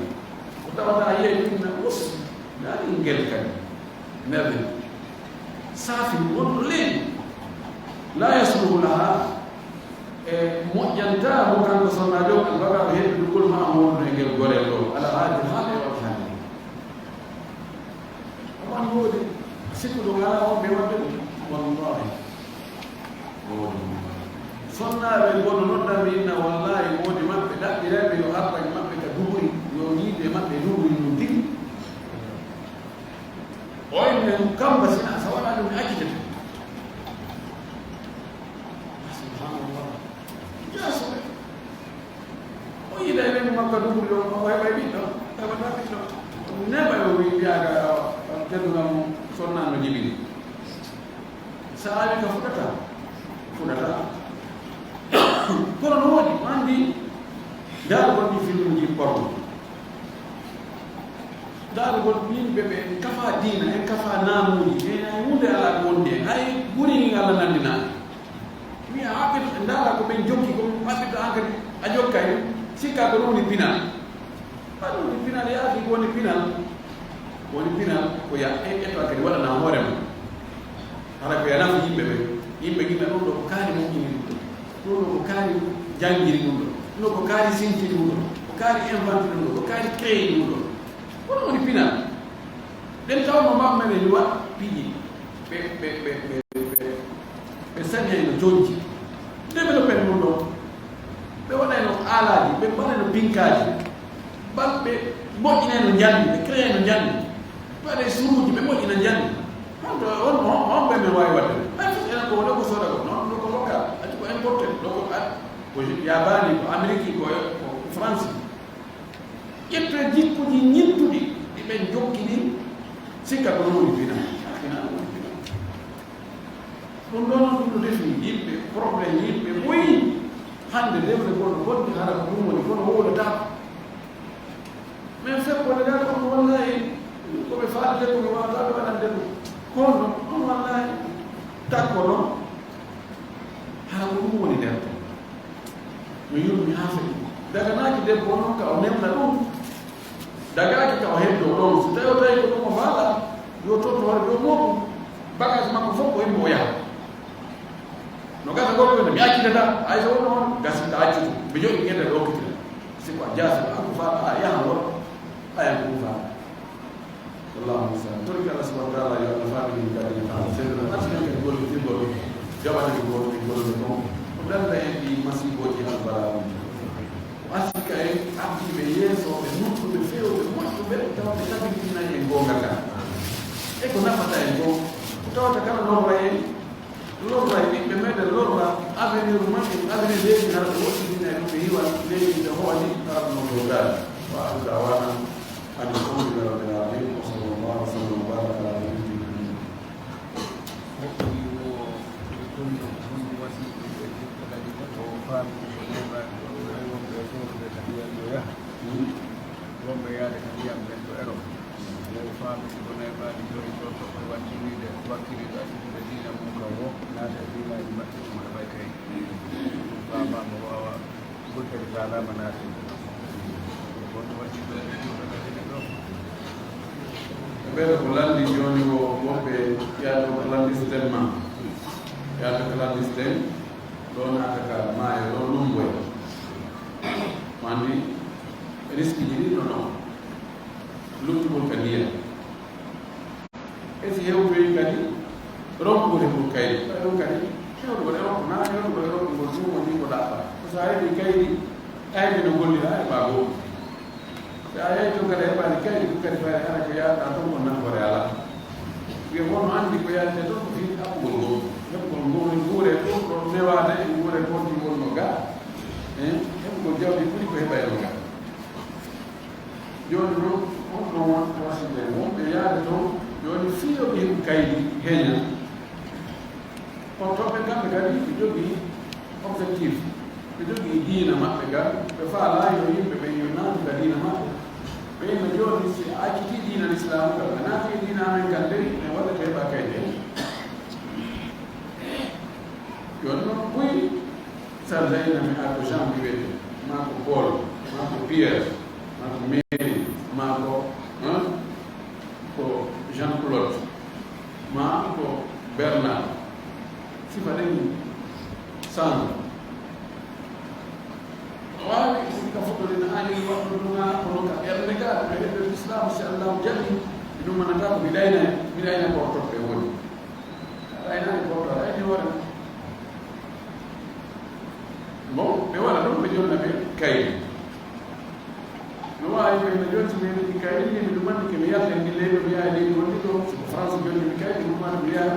وطبعا هي يمكن مسلم لا ننقل نذر سافر ولين لا يصلح لها مؤجنتا وكان صنع لهم البقاء هي بكل ما أمور ننقل قولي الله على هذه الحالة والحالة طبعا هو سكتوا على هم بيودوا والله صنع بالقول نرد بإن والله مودي مبه لا إلا بيحرق مبه كدوري يوجد مبه دوري يودي وإن كم بس سواء من أجل سبحان الله جاسو وإذا لم مبه دوري وهو يبيته تبقى بيته نبا يوجد بياغا جدنا صنع مجيبين سألك فكتا kono no woni andi dal gon di film ji porno dal gon yimɓe ɓe kafa diina en kafa namuji ena hunde ala wonde hay ɓuri ni ala nandina mi haɓɓe ndala ko ɓen jokki ko haɓɓita engrais a jokkay sikka ko woni pinal aɗa woni pinal yaaki ko woni pinal ko ya eto kadi waɗana hoorema hara ko yanafa yimɓe gimɓe ɗum ɗo ko kaari moƴƴini ɗum ɗo ko kaari janngiri ɗum ɗo ko kaari sintiri ɗum ɗo ko kaari inventé ɗum ɗo ko kaari créé ɗum ɗo kono woni pinal ɗen tawno mammane ni waɗ piiji ɓe sañayno jojji développé ɗum ɗo ɓe waɗayno aalaji ɓe mbaɗayno pinkaaji ɓe moƴƴine no jandi ɓe créé no jandi ɓaɗe suuji ɓe moƴƴina jandi on ɓe min wawi wadde hay fof enen ko woni ko soda ko non ɗo ko local ati ko importé ɗo ko ko yabani ko amérique ko france ƴette jikkuji ñittuɗi ɗiɓe jokki ɗi sikka ko woni bina ɗum ɗo noon ɗum ɗo defi yimɓe probléme yimɓe ɓoyi hande defde goɗɗo goɗɗi hara ko ɗum woni kono wowɗata mais fekkode ga kono wallahi koɓe faalde koɓe wawata ɓe waɗande ɗum kono ɗum wallahi takko ɗon hara ko ɗum woni nder to no yurmi ha feɗi daganaki debbo noon ka o nemna ɗum dagaki ka o heddo ɗon so tawi o tawi ko ɗum o faala yo totto hore dow moɗum bagage makko fof ko yimɓe o yaha no gasa goɗɗo mi accitata hay so wono on gasi ɗa accitu ɓe joɗi gueɗe ɗe okkitira siko a jaasi anko faala a yaha woɗɗo ayan ko faala wallahu musalam torki Allah subhanahu wa ta'ala yo Allah faami kadi ta seedo askan ke golli tirgol jabata ko golli golli ko dalla en di masiboji albara asika en abdiɓe yeeso ɓe nuttuɓe fewɓe moƴƴuɓe tawa ɓe tabitina e gonga ka e ko nafata en go ko tawata kala lorra en lorra ɓiɓɓe meɗen lorra avenir maɓɓe avenir leydi hara ɓe woɗɗidina e ɗum ɓe hiwa leydi ɓe howaɗi arno dow gaari wa ahdu dawana an alhamdulillahi rabbil alamin wa sallallahu wa sallam wa baraka ala nabiyyina wonɓe yaade ko ndiyam ɓen to Europe o faami ko neɓaɗi joni ɗo toɓe wattinide wakkiliɗo accitude diina mum kam o naata diinaji maɓɓe ɗum heɓay kay ɗum famama wawa goddere salama naatinde wonno watti ɗo e juuɗe ɓeɗene ɗo ɓeɗo ko landi joni o woɓɓe yaado clandestinement yaado clandestin ɗo naata ka maayo ɗo lumboy mandi risque ji ɗi non luttugol ka ndiyam esi hewɓe kadi ronkugol e ɓur kayri ɓay ɗum kadi hewɗugol e ronko na hewɗugol e ronkugol sumo ni ko ɗaɓɓa so a heɓi kayri ayde no gollira e ɓago so a yeyi to kadi heɓani kayri ko kadi fayre hara ko yaɗa ton ko nafoore ala ɓe wono andi ko yalde ɗon ko fi ɗaɓɓugol ngol heɓugol ngol nguure ɗum ɗo newade e nguure konti wonno ga heɓugol jawdi ɓuri ko heɓayno ga joni noon on ɗon won wasinde wonɓe yaade toon joni fiyoɓe heɓi kaydi heña on toɓɓe kamɓe kadi ɓe jogii objectif ɓe jogii diina maɓɓe ga ɓe faala yo yimɓe ɓe yo naatu ka diina maɓɓe ɓe no joni si acciti diina l'islamu kam ɓe naati e diina amen kan nderi e waɗata heɓa kaydi hen joni noon ɓuyi sardayna mi ako Jean wiwete mako Paul mako Pierre mako Mary mako ko Jean Claude ma ko Bernard sifa ɗen Sandra wawi ka foɗɗode no hani waɗɗo ɗuma kono ka ɓerde ga ɓe heɓe l'islam si allahu jalli ɗum manata ko mi ɗayna portoɓe woni ɗaynani porto aɗa ayni hoore bon ɓe waɗa ɗum ɓe jonna ɓe kayri no wawi ɓe jonti mi kayri mi ɗumandi ke mi yalta ndi leyɗo mi yaha leydi wonɗi ɗo soko france jonni mi kayri ɗumani mi yaha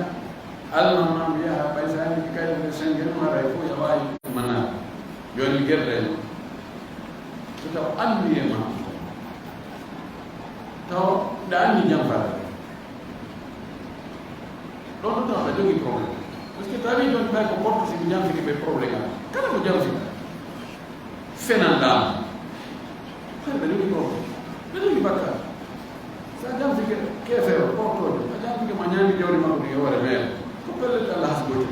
allemand ma mi yaha ɓay sa andi mi kayri ɓe Schengen mara e fof ya wawi manade joni guerɗe no so taw andi e ma taw ɗa andi jamfade ɗon ɗo taw aɗa jogui probléme par ce que tawi joni ɓay ko porte simi jamfiki ɓe probléme a kala ko jamfika fenandama aɗa jogui probléme aɗa jogui bakkar sa jamfike kefere portoje a jamfike ma ñami jawdi makko ɗi hoore mere ko pellete Allah hasgoti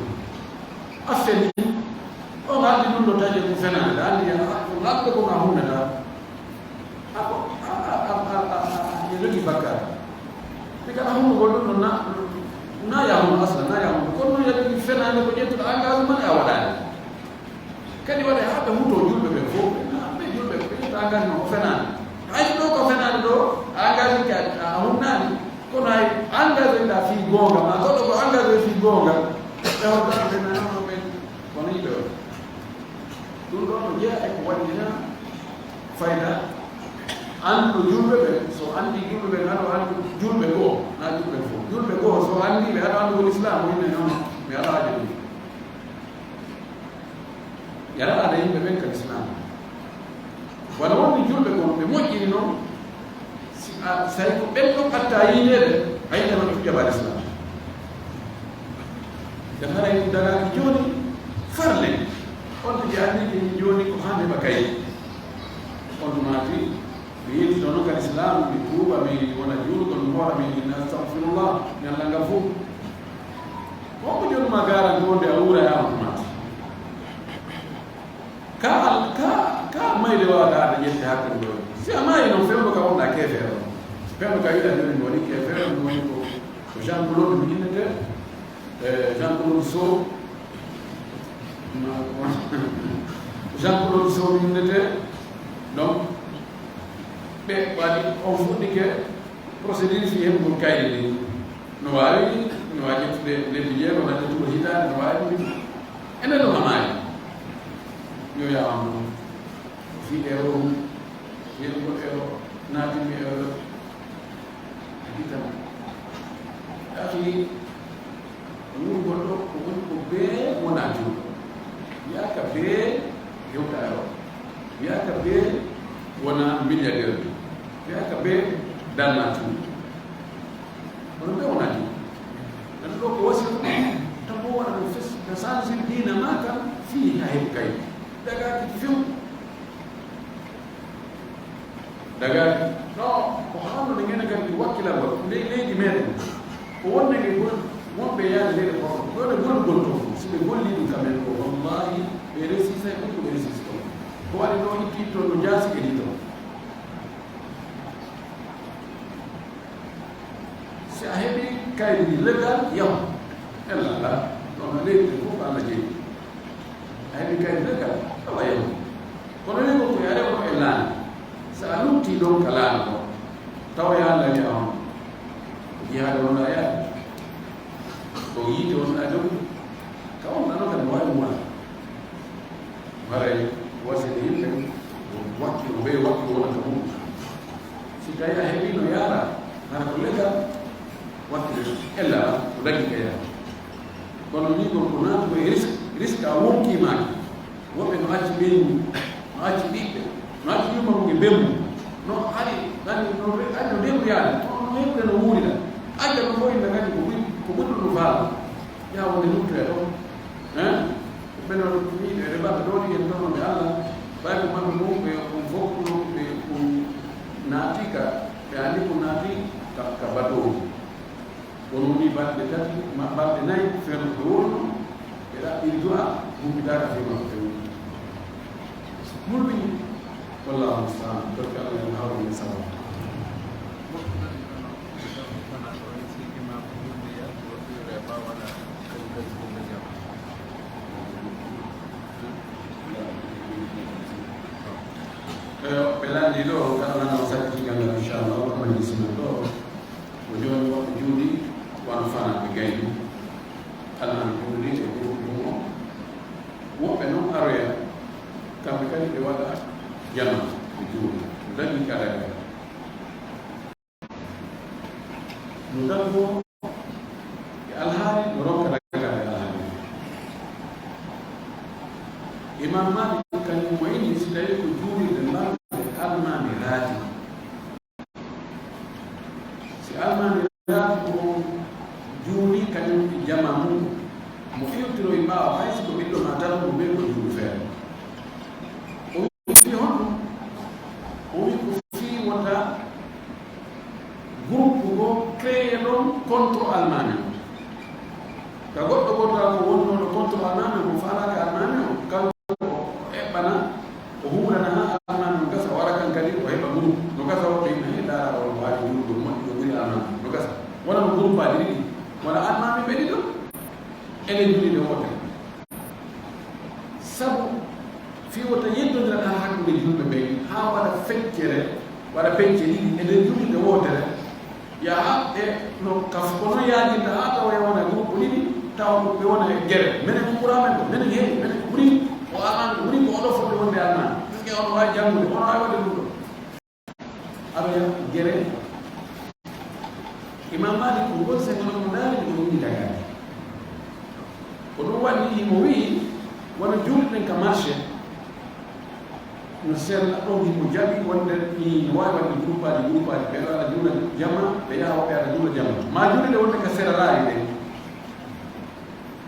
a feni on andi ɗum ɗo taƴe ko fenade ɗa andi laɓɓe ko ma hunnata yo jogui bakkar te kala hunnugol ɗum ɗo na yahuno asla na yahuno kono noon yaɗi fenade ko ƴettuɗo engagement a waɗani kadi waɗa haɓe huto julɓe ɓe fof ɓe julɓe ɓe ƴetta engagement ko fenade hay ɗo ko fenade ɗo engagé ke a hunnani kono hay engagé ɗa fi gonga ma koɗo ko engagé fi gonga ƴewata fenanoɓe kono yiɓe o ɗum ɗon no jeeya e ko waɗina fayda andu julɓe ɓe so andi julɓe ɓe aɗo andu julɓe goo na julɓe fof julɓe goo so andi ɓe aɗo andu ko l'islam yimɓe noon mi aɗa haade ɗum yaɗa aɗa yimɓe ɓen ka l'islam wala wonni julɓe gon ɓe moƴƴini noon so tawi ko ɓen ɗon atta yiineede hayde noon ɓe jaɓa l'islam nden haɗa ɗum dagaaki jooni farle on to jaanniɗi jooni ko hande ɓa kayi on tumati mi yetti ɗo noon kadi islam mi tuuba mi wona juulgol mi hoora mi astahfirullah mi allah ngal fof wonko jonuma garanti wonde a wuura e on tumati ka mayde wawaɗa aɗa ƴette hakkille ɗo si a maayi noon fewno ka wonɗa keefeere o fewno ka wiɗa joni mi waɗi keefeere mi woni ko Jean Claude mi innete Jean Claude Sow Jean Claude Sow mi innete donc ɓe waɗi on fuɗɗike procédure fi heɓugol kayɗe ɗi no wawi ƴettude lebbi jeego na ƴettugo hitande no wawi ɗum enen ɗo hamaayi yo yawam noon fi euro yeɗugol euro naatimi euro hitama aki wurgol ɗo ko woni ko bee wona juuɗo wiyaka bee hewta euro wiyaka bee wona milliardaire bi wiyaka bee dalna cuuɗo kono bee wona juuɗo ɗan ɗo ko wasi tan bo waɗa ɗo fes no change diina ma tan fii ha heɓi kay dagaaki few dagaaki non ko hawnude ngene kadi wakkilal ngol ndey leydi meɗen ko wonde nge wonɓe yaade leyɗe kono ɗone golgol to so ɓe golli ɗum kamen ko wallahi ɓe resisay ɗum ko ɓe resiste on ko waɗi ɗo itti toon no jaasi e ɗi toon si a heɓi kaydi ɗi legal yaw ellala ɗon leydi ɗe fof Allah jeeyi a heɓi kaydi legal awa yaw kono wi ko ko yare ko e laana so a lutti ɗon ka laana ko tawa ya Allah wi a on jihaade wonɗa yaade ko yiide wonɗa dow ka wonɗa ɗo kadi wawi wona waray wasde yimɓe wakkilo ɓe wakkilo wona ka mum si tawi a heɓi no yaara hara ko legal wakkilo ella ko daggi ka yaara kono ni kon ko naati koye risque a wonkimaki woɓɓe no acci ɓeyni no acci ɓiɓɓe no acci yummamuge mbemmu no haɗi andi no ndemru yaade no heɓde no wuurida acca no fof yimɓe kadi ko ɓuɗɗo no faala ya wonde luttoe ɗo ɓeno wiide reɓaɓe ɗo ɗi en tonoɓe Allah ɓay ko maɓɓe mum ɓe on fof ɓe naati ɓe andi ko naati ka bateau kono woni balɗe tati balɗe nayi feerno ko wonno ɓe ɗaɓɓiri du'a humpitaka fima fewi mulɓini wallahu musta'an torke Allah en hawri men sawa ɓe lanndi ɗo gaɗanano sakkigal ngal inchallah o majlisina ɗo ko joni woɓɓe juuɗi wono fanaɓe gayni alano juuɗi e groupe ɗum o woɓɓe noon aroya kamɓe kadi ɓe waɗa jama ɓe juuɗi daggi karaga no daggo e alhaali no ronka daggade alhaali imam Malik kañum wayni si tawi ko juulirde mbarde almami raati si almami raati ko juuli kañum e jama mum mo iwtiro e ɓaawa hay siko ɓiɗɗo ma tan ko ɓen ko juuli feere o wi fi honɗum o wi ko fii wonta groupe go créé ɗon contre almami o ka goɗɗo gotta ko wonnoɗo contre almami o ko falaka almami o kal eɓɓana o huurana ha almami no gasa wara kan kadi o heɓa groupe no gasa woɓɓe yimɓe he dara o wawi groupe moƴƴi ɗo ɓuuri almami no gasa wona no groupe aji ɗiɗi wona almami ɓe ɗiɗo enen juliɗe wotere sabu fi wota yeddodira ha hakkude julɓe ɓe ha waɗa feccere waɗa pecce ɗiɗi enen juliɗe wotere yaha e no kaf kono yaajinta ha tawa e wona groupe ɗiɗi tawa ɓe wona e guere minen ko ɓuramen ɗo minen heewi minen ɓuuri o almami ɓuuri ko oɗo fotde wonde almami ɓe ono wawi janngude ono wawi waɗde ɗum ɗo abaya gere Imam Malik ko se ngono ndali ko ni daga ko do wani mo wi wala julde ka marché no sel do ni mo jabi wonde ni wawa ni groupe be la jula jama be ya wa be jula jama ma julde wonde ka sera laay de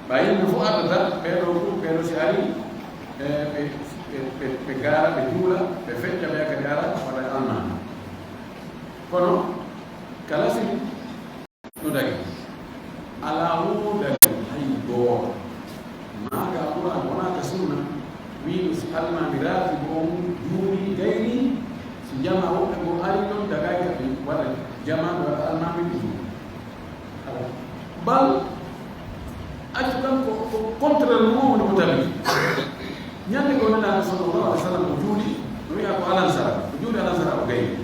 bayi no fu adata be do si ari be gara be jula be fecca be ka gara wala alma kono kala si no dagi ala mu dagi hay go maga Quran wana ka sunna wi si alma mirati bo juri gaini si jama wo ko ali don daga ka bi wala jama wa alma bi bal ajukan ko contre le mo no tabi nyande ko na sallallahu alaihi wasallam juri no ya ko alan sara juri alan sara ko gaini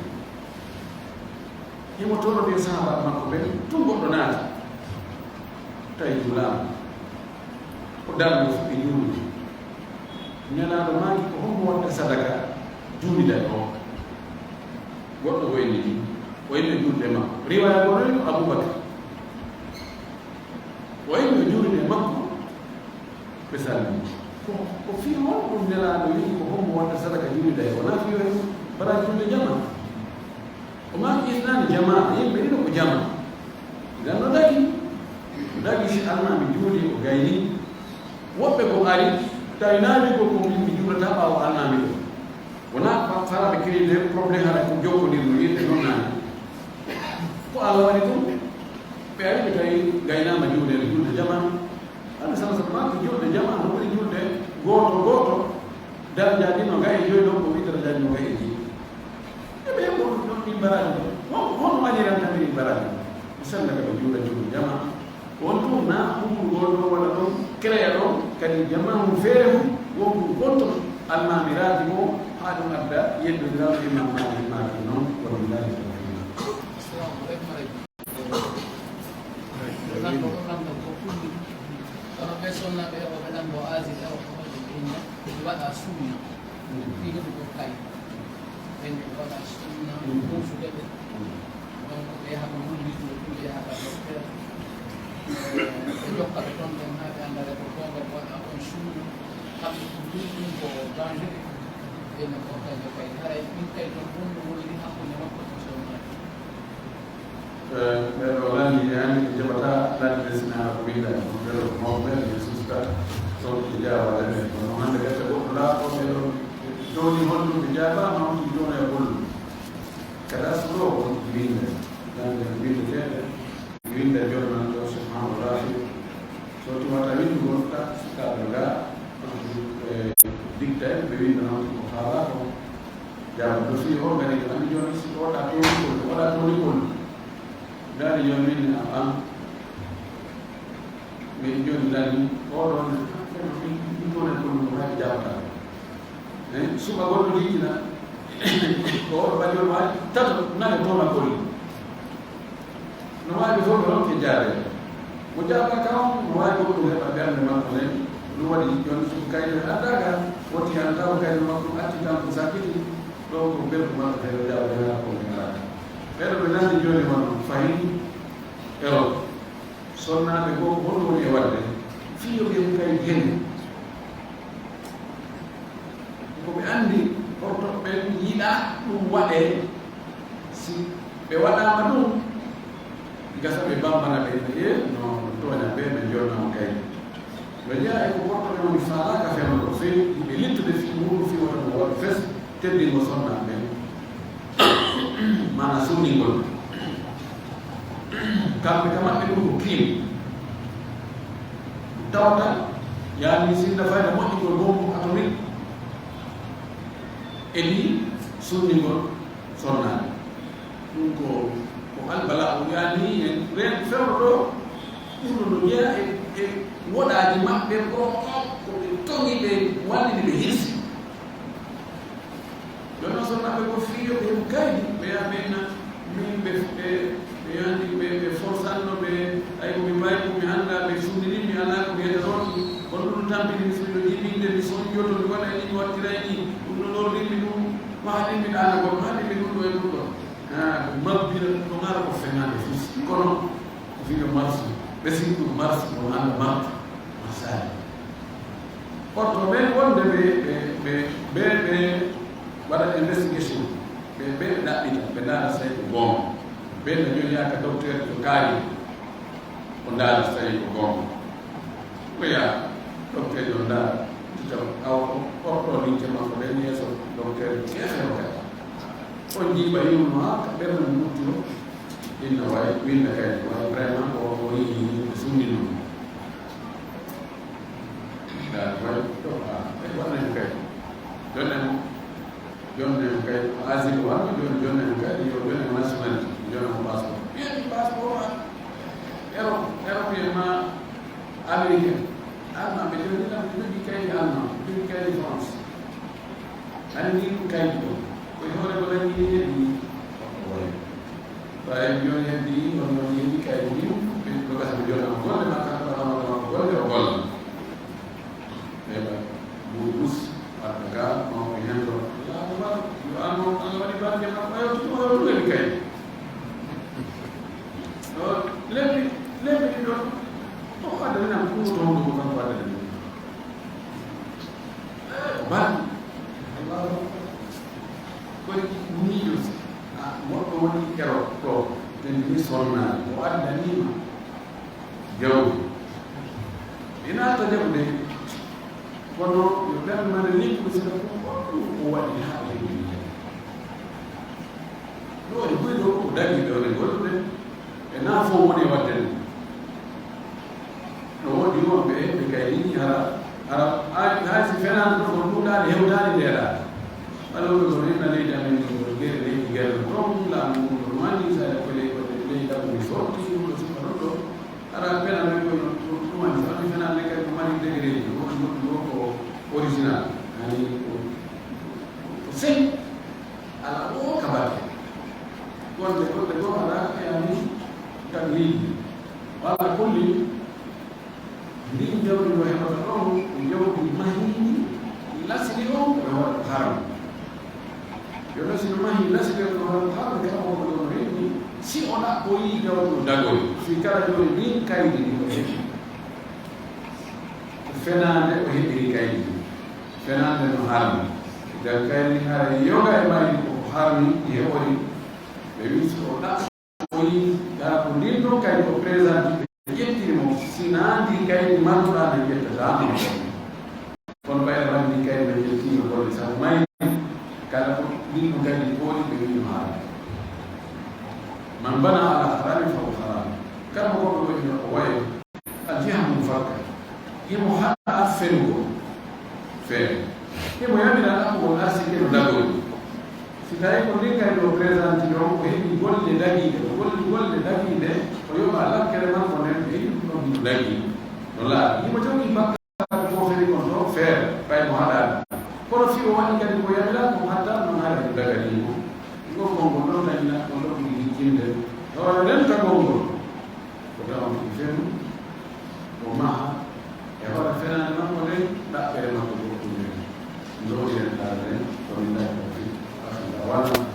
yimo tolo de sahaba makko be tun goddo naata tay julam ko dalmo fi juri nena do maki ko homo wonta sadaka juri da ko goddo wayni jurde ma riwaya ko no Abubakar wayni jurde makko besal ko fi mo ko nela do yi ko homo wonta sadaka juri da ko na fi bara jurde jama وما إثنان جماعة يبين له جماعة لأنه داقي شيء أنا بجولي وغايني وبكو عارف تاينامي كوكو بجولة تابع وأنا بجولة ونا فارا بكري ده problem هذا كجوكو دي نولي تنونا كو ألوانيتو بيعي بتاعي غاينا بجولة جماعة أنا سأسمع بجولة جماعة هو بجولة غوتو دار جادي نوغاي جوي لو كوبي ترجع نوغاي جي baraji won majira tamiri baraji misalla ka jula jama wonto na humu godo wala don créer do kadi jama mu fere won gonto alma mirati mo hadu adda yeddo dira imam malik ma non wallahi assalamu alaikum kalau besok nak be orang bo aziz atau orang ini buat asunnya tiga tu kai dan buat asunnya pun sudah dia harus menulis dia harus jok kat ton dan ada anda berpokok buat apa asunnya tapi itu bo dan dia nak pakai pakai hari ini kai ton pun boleh aku nak profesional orang yang jabatan dan bisna bila mau susah so tidak ada orang yang kata bola atau doni holu bijaba mau doni holu kada suruh binda dan binda jorman to subhanahu wa ta'ala so tu mata bin gonta suka dikta binda nanti mukhala ko jam dosi organik ani joni si kota to wala to ni dari yang ini apa? Menjadi dari orang itu orang pun orang Jawa. Semua orang di sana, orang baju orang tak nak tolak koli. Nama itu orang kejar. Mujab kau, nama itu orang bagian memang orang. Luar di John sukai ada kan? Waktu yang tahu kan waktu hati kamu sakit, lo berbuat dari Jawa dengan orang. Pero benar di John memang fahim. Ero sonna be ko hono e wadde fiyo be kay gen ko be andi orto be yida dum wade si be wada ma dum gasa be bambana be no to na be be jona o kay be ya ko orto be mi fala ka fe no fe be litto de fi muru fi wada mo fes teddi mo sonna be mana sunni ngol kambe kama ndugu kim tawta yani sinda fayda mo ko bomu atomil eli sunni ngol sonna ko albala yani en ren ferro dum ya e wodaji mabbe ko tongi be wali be hirsi dono sonna be ko fiyo be kaydi be amena min be yani be forzando be ay ko mi may ko mi anda be sundini mi ala ko yede ron ko dum tambi ni sundo jibinde mi son joto mi wala ni wattira ni dum no lor ni dum ma ni mi dana ko ma ni mi dum do e dum mabila no ngara ko fenande fi kono fi mars besi ko mars mo anda mart masal porto ben wonde be wada investigation be da be da sai ko bon be na ñu yaaka docteur to kali on da sai ko bon ko ya docteur do da jam aw porto ni jama ko ben yeso docteur ke fa ko ni ba yu ma ka be na mutu inna way winna kay wa vraiment ko yi sunni no da way to e wona kay donne kay asile wa donne kay yo donne national donne passeport bien passeport ero ma américain alma be donne la bi kay alma bi kay France ani ni kay ko hore ko la ni ni waaye ñoo leen di ñoo leen di kay ni ko ga xam jonne ko le ma ka ko le bus ataga mau yendo anu wali dia apa yo tu le kay le do to ada na ku to do kan pada ni ban Allah ko ni yo mo ko woni kero to den ni sonna o ada ni jaw ina ta jabu kono yo ben man ni ko sila ko wadi ha no e ko do ko dagi do ne goto de e na fo woni waden no wodi mo be kay ni ara a si fenan do ko da ne hewda ni dera alo do ni na le da ni ko gere ni gere ko la mo mani sa ko le da ko sorti ko si ko ara pena ko mani fa fenan le ko mani de gere ko original ani sen ala o kabake ko ala yani kanili wala kulli ni jawri wa hamatallahu jawri mahini lasli o wa haram yo lasli mahini lasli o wa haram ka o do ni si ona ko yi jawri dago fi kala jawri ni kaydi ni fenande o hebi kaydi fenande no harmi da kayni ha yoga e mari ko harmi e ori be wiso da oi da ko lindo kay ko presenti yetti mo sinandi kay manura de yetta dama kon bay randi kay be yetti ko sa mai kala ko lindo kay ko be wi ma man bana ala harami fa haram kala ko ko ko way al jiha mufakkar yemo ha afengo fe yemo yamira ko asike no dago sitay ko linga do presenti do ko hebi golle dagi de ko yo ala kere man ko nen e no dagi wala yimo jogi bakka ko feri ko do fe bay mo hada ko fi o wani kadi ko yamira ko hada no hada dagani ko ko do na ko do ni jinde do len ta ko ko da on fenu o ma e ora fena non ko len da kere man ko do ni do yen da len ko ni da ko fi wala